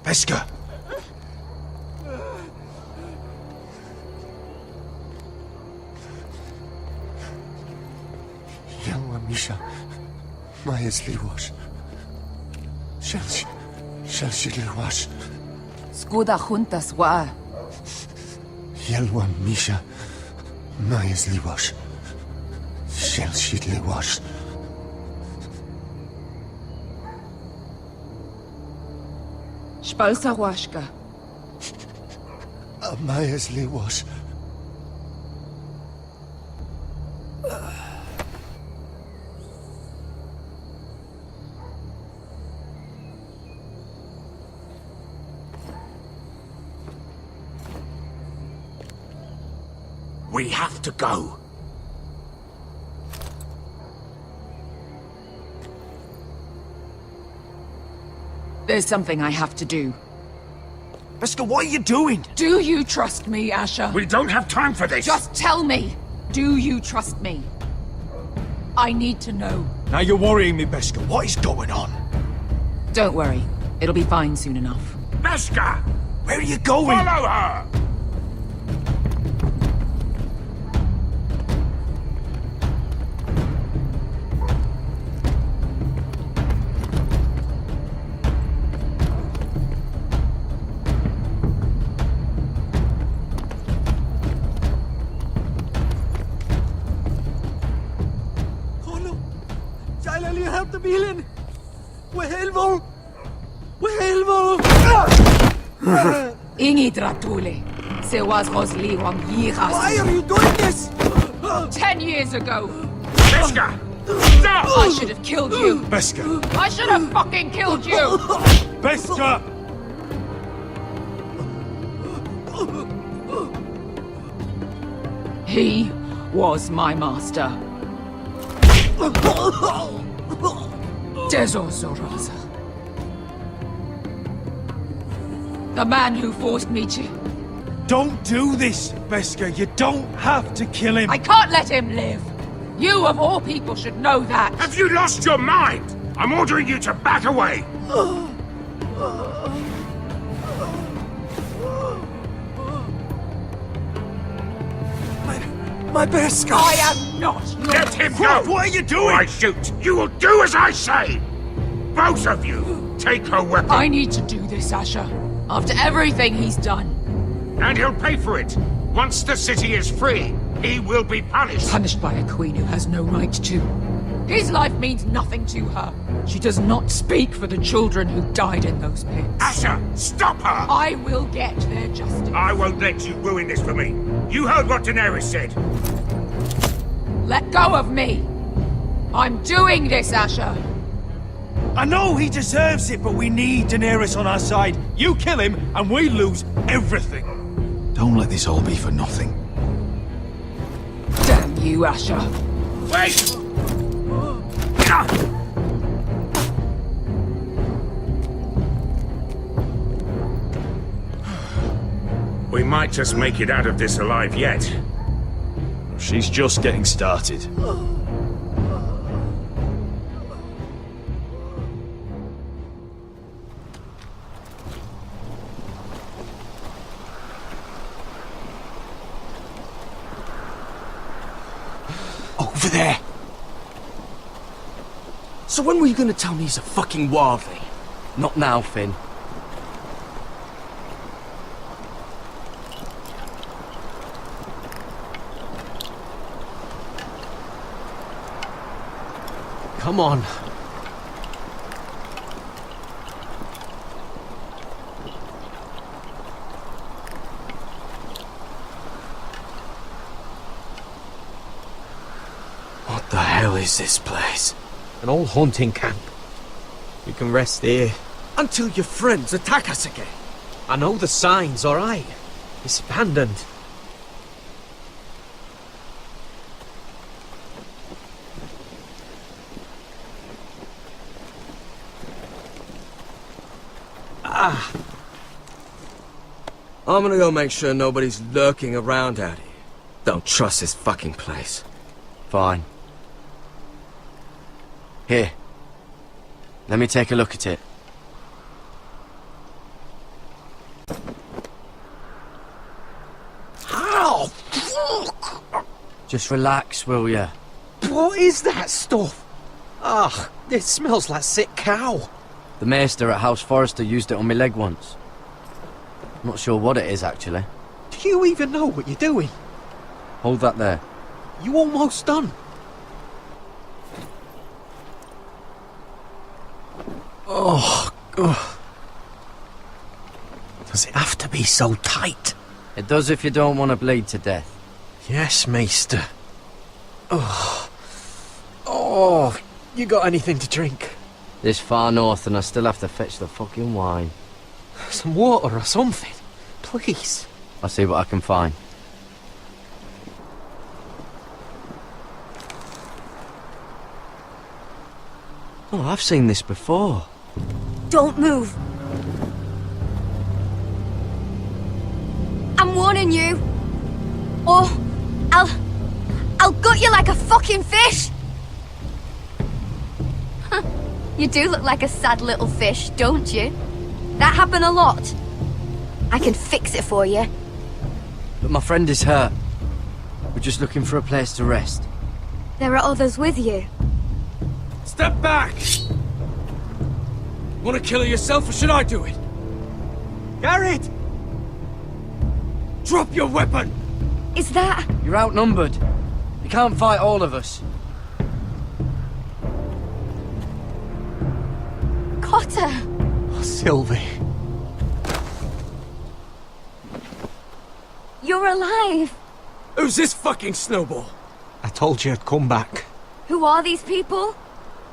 Beskar! Misha, Maya's Liwash. Shelshi Liwash. Skuda juntas wa. Yelwa Misha, Maya's Liwash. Shelshi Liwash. Spalsa washka. Maya's Liwash. We have to go. There's something I have to do. Beskar, what are you doing? Do you trust me, Asher? We don't have time for this. Just tell me. Do you trust me? I need to know. Now you're worrying me, Beskar. What is going on? Don't worry. It'll be fine soon enough. Beskar! Where are you going? Follow her! Bilin! 𝐷vhrones! 𝐷vhrones! Ingi Dratule. Se was Rosliwam Yiras. Why are you doing this? 10 years ago. Beskha! Stop! I should have killed you. Beskha! I should have fucking killed you. Beskha! He was my master. 𝐆oraza. The man who forced me to... Don't do this, Beskha. You don't have to kill him. I can't let him live. You, of all people, should know that. Have you lost your mind? I'm ordering you to back away. My Beskha! I am not. Let him go! What are you doing? Or I shoot. You will do as I say. Both of you, take her weapon. I need to do this, Asher. After everything he's done. And he'll pay for it. Once the city is free, he will be punished. Punished by a queen who has no right to. His life means nothing to her. She does not speak for the children who died in those pits. Asher, stop her! I will get their justice. I won't let you ruin this for me. You heard what Daenerys said. Let go of me. I'm doing this, Asher. I know he deserves it, but we need Daenerys on our side. You kill him, and we lose everything. Don't let this all be for nothing. Damn you, Asher. Wait! We might just make it out of this alive yet. She's just getting started. Over there! So when were you gonna tell me he's a fucking 𝐷vhrones? Not now, Finn. Come on. What the hell is this place? An old hunting camp. We can rest here. Until your friends attack us again. I know the signs, alright? It's abandoned. I'm gonna go make sure nobody's lurking around out here. Don't trust this fucking place. Fine. Here. Let me take a look at it. How? Fuck! Just relax, will ya? What is that stuff? Ah, it smells like sick cow. The maester at House Forrester used it on my leg once. Not sure what it is, actually. Do you even know what you're doing? Hold that there. You almost done. Oh, ugh. Does it have to be so tight? It does if you don't want to bleed to death. Yes, Maester. Oh. Oh, you got anything to drink? This far north and I still have to fetch the fucking wine. Some water or something, please. I'll see what I can find. Oh, I've seen this before. Don't move. I'm warning you. Or I'll gut you like a fucking fish. You do look like a sad little fish, don't you? That happened a lot. I can fix it for you. But my friend is hurt. We're just looking for a place to rest. There are others with you. Step back! Want to kill her yourself, or should I do it? Garrett! Drop your weapon! Is that... You're outnumbered. You can't fight all of us. matter? Sylvie. You're alive. Who's this fucking snowball? I told you I'd come back. Who are these people?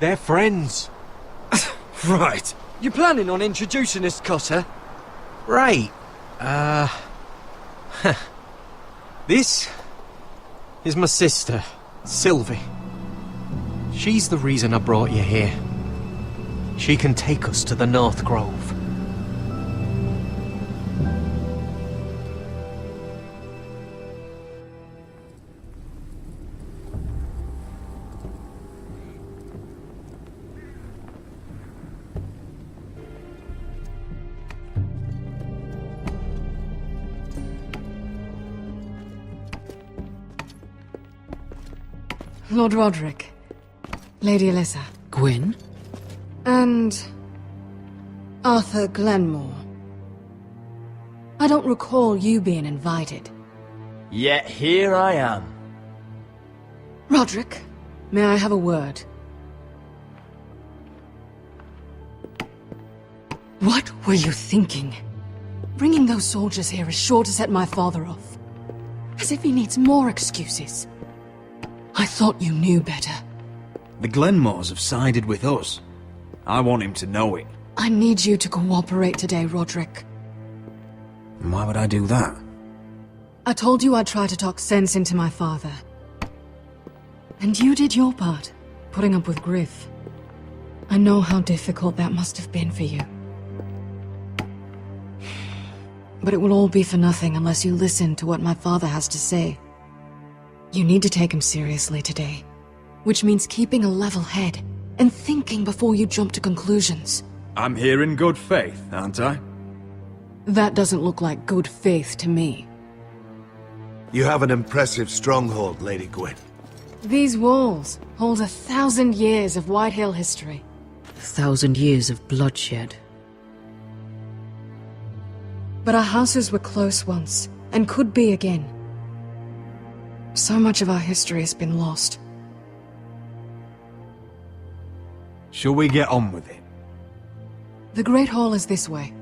They're friends. Right. You planning on introducing this cutter? Right. This is my sister, Sylvie. She's the reason I brought you here. She can take us to the North Grove. Lord Roderick, Lady Alyssa. Gwyn? And Arthur Glenmore. I don't recall you being invited. Yet here I am. Roderick, may I have a word? What were you thinking? Bringing those soldiers here is sure to set my father off. As if he needs more excuses. I thought you knew better. The Glenmores have sided with us. I want him to know it. I need you to cooperate today, Roderick. And why would I do that? I told you I'd try to talk sense into my father. And you did your part, putting up with Griff. I know how difficult that must have been for you. But it will all be for nothing unless you listen to what my father has to say. You need to take him seriously today, which means keeping a level head and thinking before you jump to conclusions. I'm here in good faith, aren't I? That doesn't look like good faith to me. You have an impressive stronghold, Lady Gwyn. These walls hold 1,000 years of Whitehill history. 1,000 years of bloodshed. But our houses were close once, and could be again. So much of our history has been lost. Shall we get on with it? The Great Hall is this way.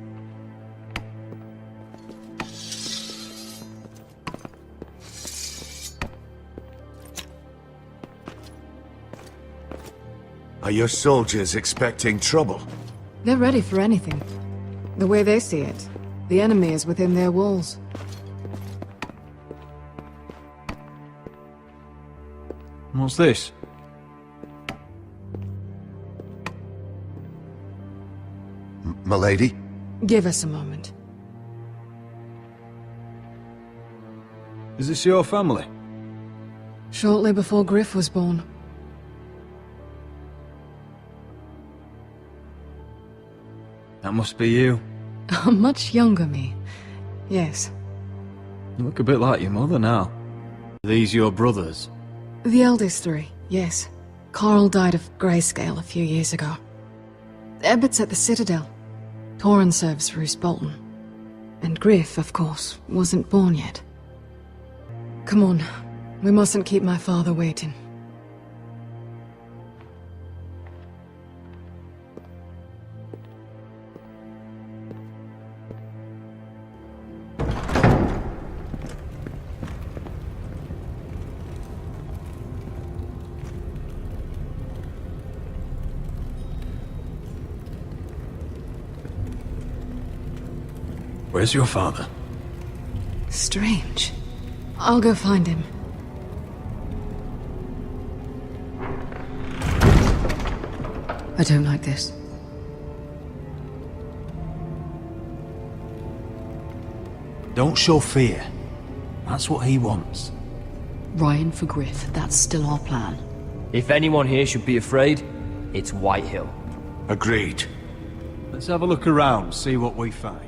Are your soldiers expecting trouble? They're ready for anything. The way they see it, the enemy is within their walls. What's this? M'lady? Give us a moment. Is this your family? Shortly before Griff was born. That must be you. A much younger me. Yes. You look a bit like your mother now. Are these your brothers? The eldest three, yes. Carl died of grayscale a few years ago. Ebbett's at the Citadel. Torrin serves Roose Bolton. And Griff, of course, wasn't born yet. Come on. We mustn't keep my father waiting. Where's your father? Strange. I'll go find him. I don't like this. Don't show fear. That's what he wants. Ryan for Griff, that's still our plan. If anyone here should be afraid, it's Whitehill. Agreed. Let's have a look around, see what we find.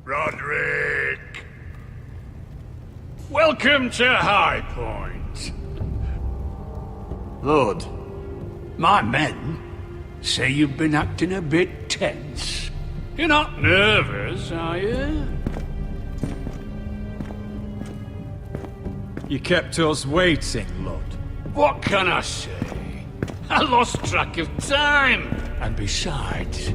Roderick! Welcome to High Point. Lord, my men say you've been acting a bit tense. You're not nervous, are you? You kept us waiting, Lord. What can I say? I lost track of time. And besides,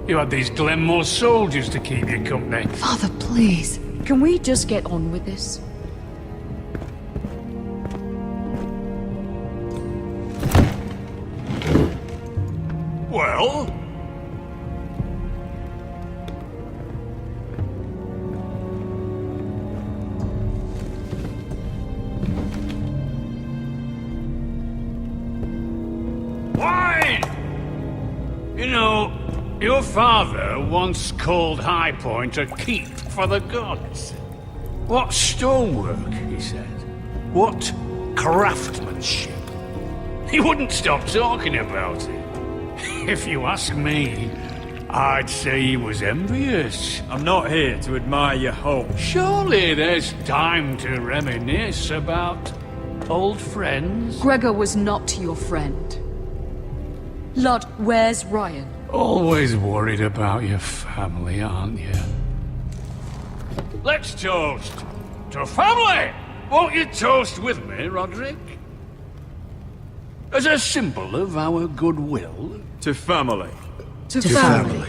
you had these Glenmore soldiers to keep you company. Father, please. Can we just get on with this? Well? Wine! You know, your father once called High Point a keep for the gods. What stonework, he said. What craftsmanship. He wouldn't stop talking about it. If you ask me, I'd say he was envious. I'm not here to admire your home. Surely there's time to reminisce about old friends. Gregor was not your friend. Lord, where's Ryan? Always worried about your family, aren't you? Let's toast to family! Won't you toast with me, Roderick? As a symbol of our goodwill. To family. To family.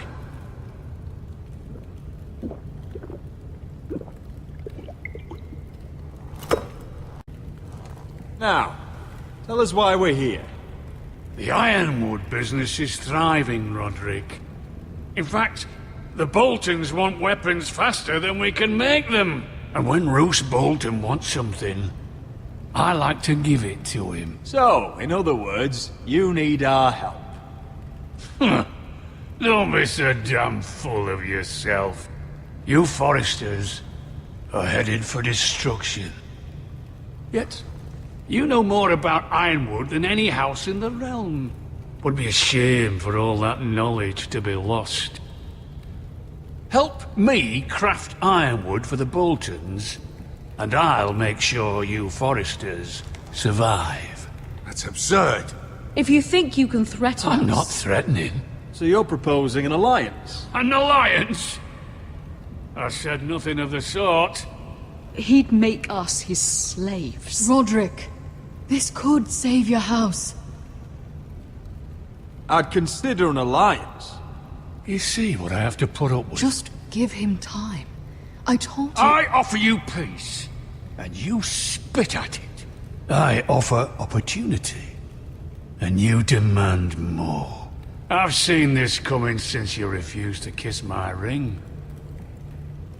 Now, tell us why we're here. The ironwood business is thriving, Roderick. In fact, the Boltons want weapons faster than we can make them. And when Roose Bolton wants something, I like to give it to him. So, in other words, you need our help. Don't be so damn full of yourself. You Foresters are headed for destruction. Yet, you know more about Ironwood than any house in the realm. Would be a shame for all that knowledge to be lost. Help me craft ironwood for the Boltons, and I'll make sure you Foresters survive. That's absurd. If you think you can threaten us... I'm not threatening. So you're proposing an alliance? An alliance? I said nothing of the sort. He'd make us his slaves. Roderick, this could save your house. I'd consider an alliance. You see what I have to put up with? Just give him time. I told you... I offer you peace, and you spit at it. I offer opportunity, and you demand more. I've seen this coming since you refused to kiss my ring.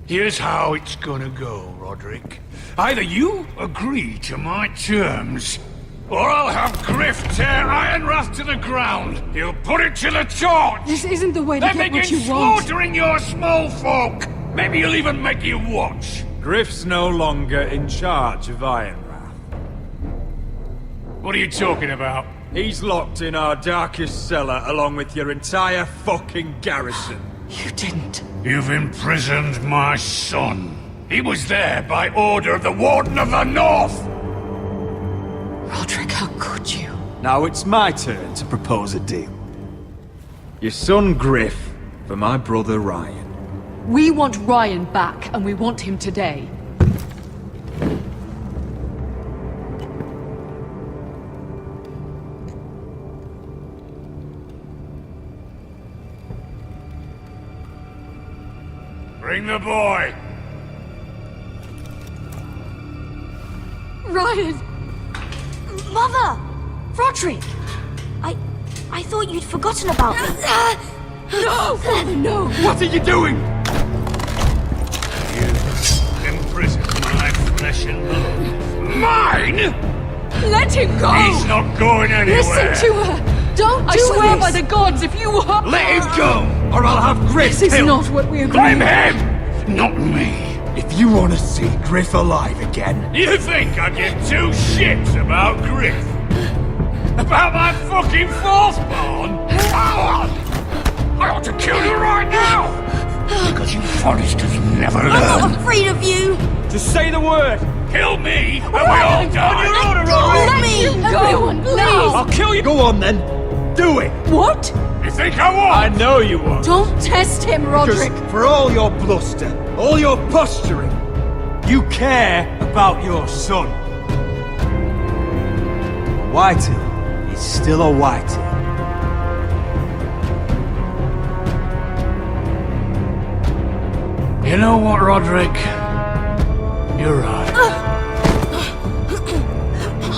Here's how it's gonna go, Roderick. Either you agree to my terms, or I'll have Griff tear Ironwrath to the ground. He'll put it to the torch. This isn't the way to then get what begin you want. slaughtering your small folk. Maybe he'll even make you watch. Griff's no longer in charge of Ironwrath. What are you talking about? He's locked in our darkest cellar along with your entire fucking garrison. You didn't. You've imprisoned my son. He was there by order of the Warden of the North. Roderick, how could you? Now it's my turn to propose a deal. Your son Griff for my brother Ryan. We want Ryan back, and we want him today. Bring the boy. Ryan! Mother! Roderick! I thought you'd forgotten about me. No! Father, no! What are you doing? You imprison my flesh and blood. Mine? Let him go! He's not going anywhere. Listen to her! Don't do I swear this. by the gods, if you hurt... Let him go, or I'll have Griff This is killed. not what we agreed. Blame him, not me. If you want to see Griff alive again... You think I give two shits about Griff? About my fucking fourth born? I ought to kill you right now! Because you Foresters never learn. I'm not afraid of you! Just say the word! Kill me, and we all die! Let me! Everyone, please! I'll kill you! Go on then! Do it! What? You think I won't? I know you won't! Don't test him, Roderick! Because for all your bluster, all your posturing, you care about your son. Whitehill is still a Whitehill. You know what, Roderick? You're right.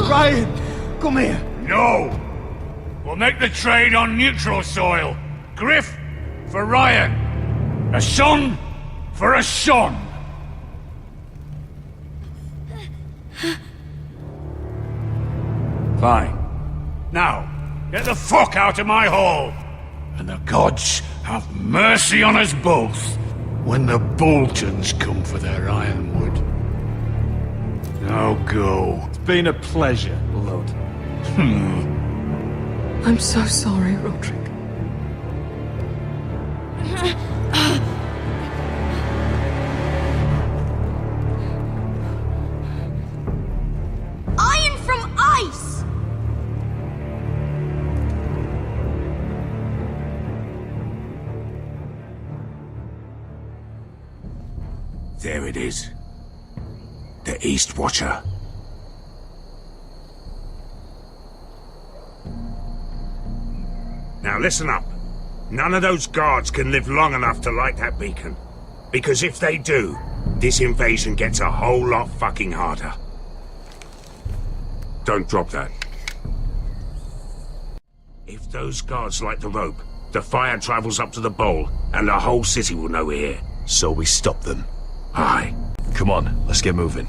Ryan, come here. No! We'll make the trade on neutral soil. Griff for Ryan. A son for a son. Fine. Now, get the fuck out of my hall! And the gods have mercy on us both when the Boltons come for their ironwood. Now go. It's been a pleasure, Lord. I'm so sorry, Roderick. Iron from ice! There it is. The East Watcher. Now listen up. None of those guards can live long enough to light that beacon. Because if they do, this invasion gets a whole lot fucking harder. Don't drop that. If those guards light the rope, the fire travels up to the bowl, and the whole city will know we're here. So we stop them. Aye. Come on, let's get moving.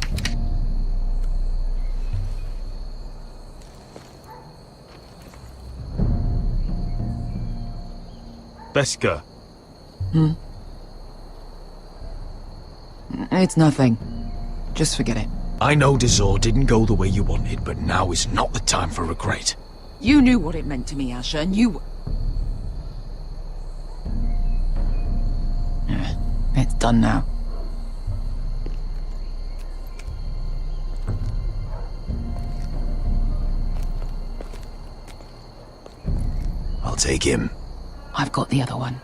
Beskha. It's nothing. Just forget it. I know 𝐍orth didn't go the way you wanted, but now is not the time for regret. You knew what it meant to me, Asher, and you... It's done now. I'll take him. I've got the other one.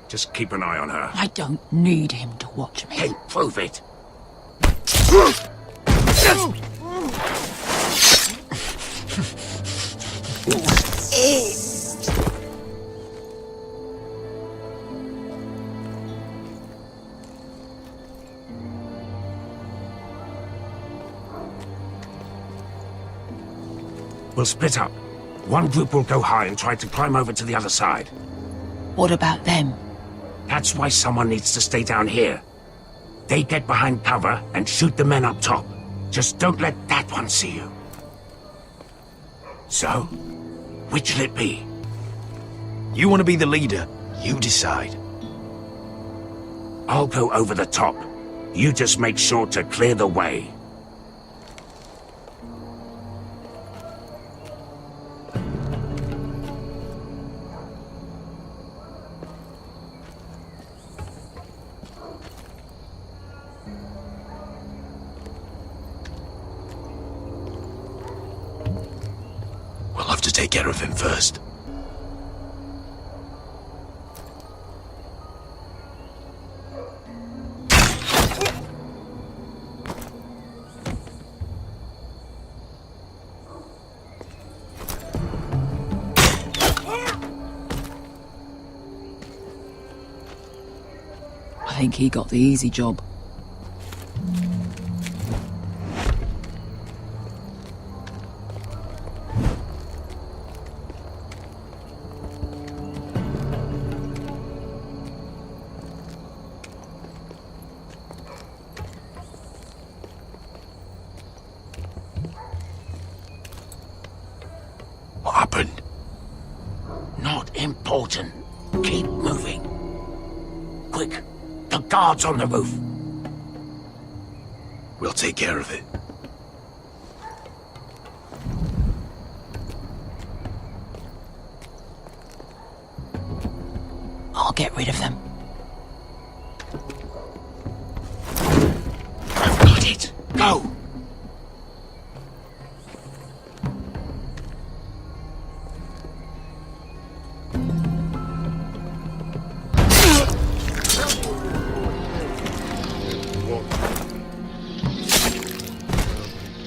Just keep an eye on her. I don't need him to watch me. Hey, prove it. We'll split up. One group will go high and try to climb over to the other side. What about them? That's why someone needs to stay down here. They get behind cover and shoot the men up top. Just don't let that one see you. So, which'll it be? You want to be the leader? You decide. I'll go over the top. You just make sure to clear the way. We'll have to take care of him first. I think he got the easy job. What happened? Not important. Keep moving. Quick, the guards on the roof. We'll take care of it. I'll get rid of them. I've got it. Go!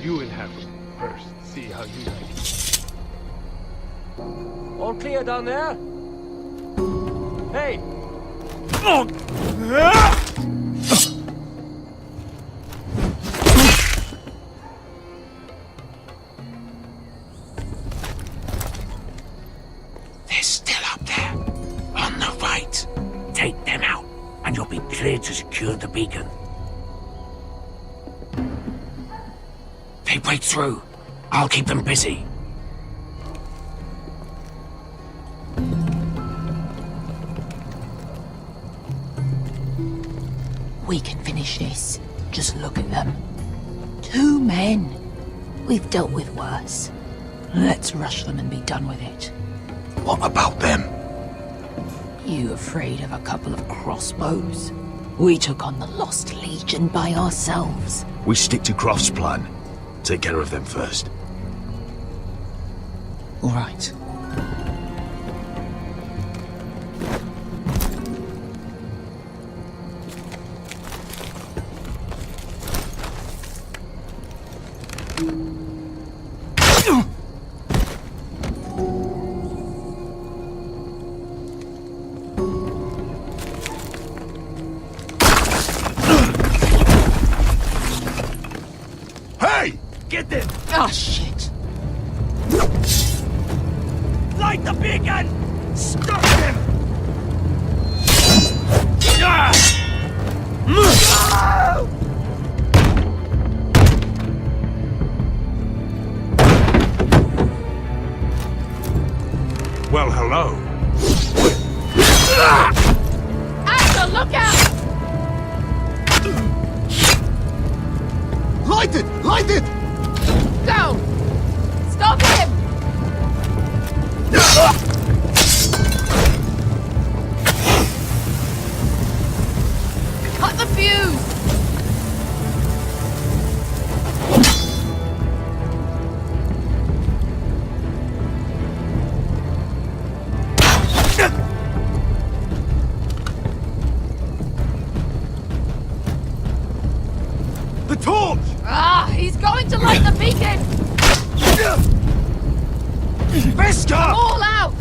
You inhabit first. See how you like it. All clear down there? Hey! They're still up there, on the right. Take them out, and you'll be clear to secure the beacon. They break through. I'll keep them busy. We can finish this. Just look at them. 2 men. We've dealt with worse. Let's rush them and be done with it. What about them? You afraid of a couple of crossbows? We took on the Lost Legion by ourselves. We stick to Croft's plan. Take care of them first. All right. Hey! Get them! Ah, shit. Light the beacon! Stop him! Well, hello. Asher, look out! Light it! Light it! Go! Stop him! Cut the fuse! The torch! Ah, he's going to light the beacon! Vesca! All out!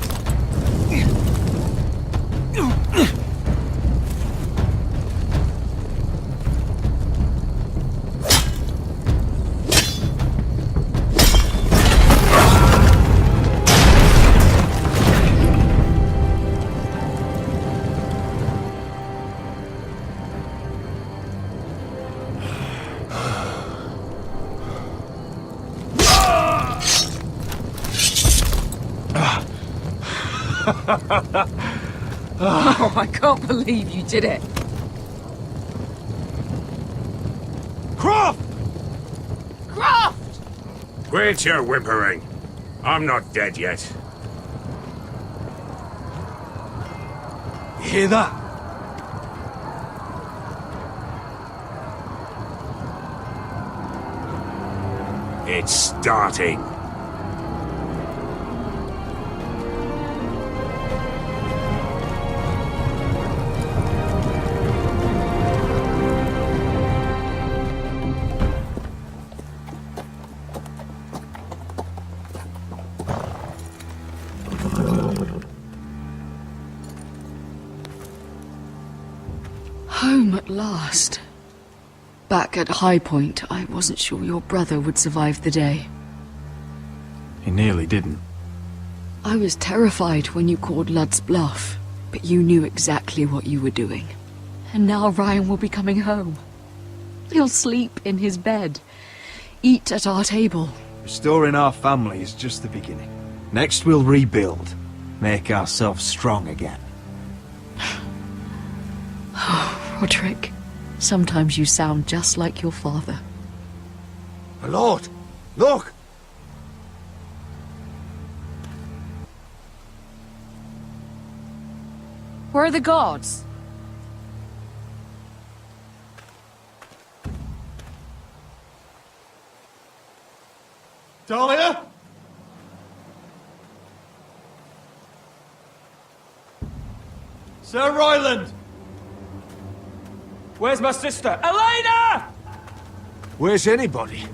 Oh, I can't believe you did it. Croft! Croft! Quit your whimpering. I'm not dead yet. You hear that? It's starting. Home at last. Back at High Point, I wasn't sure your brother would survive the day. He nearly didn't. I was terrified when you called Ludd's bluff, but you knew exactly what you were doing. And now Ryan will be coming home. He'll sleep in his bed, eat at our table. Restoring our family is just the beginning. Next we'll rebuild. Make ourselves strong again. Roderick, sometimes you sound just like your father. My lord! Look! Where are the gods? Dahlia? Sir Ryland! Where's my sister? Elena! Where's anybody?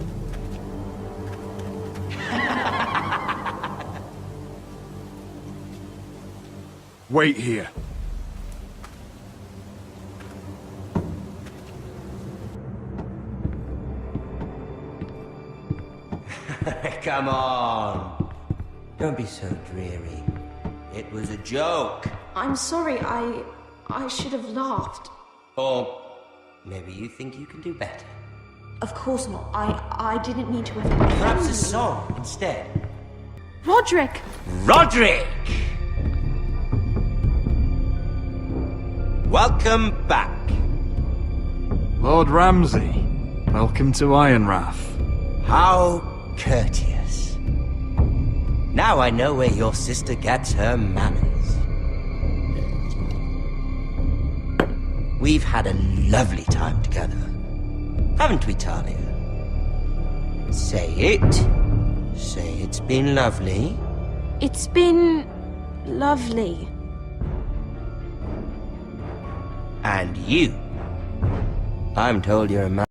Wait here. come on. Don't be so dreary. It was a joke. I'm sorry, I should have laughed. Or maybe you think you can do better. Of course not. I didn't mean to offend you. Perhaps a song instead. Roderick! Roderick! Welcome back. Lord Ramsay, welcome to Ironrath. How courteous. Now I know where your sister gets her manners. We've had a lovely time together. Haven't we, Talia? Say it. Say it's been lovely. It's been lovely. And you. I'm told you're a man.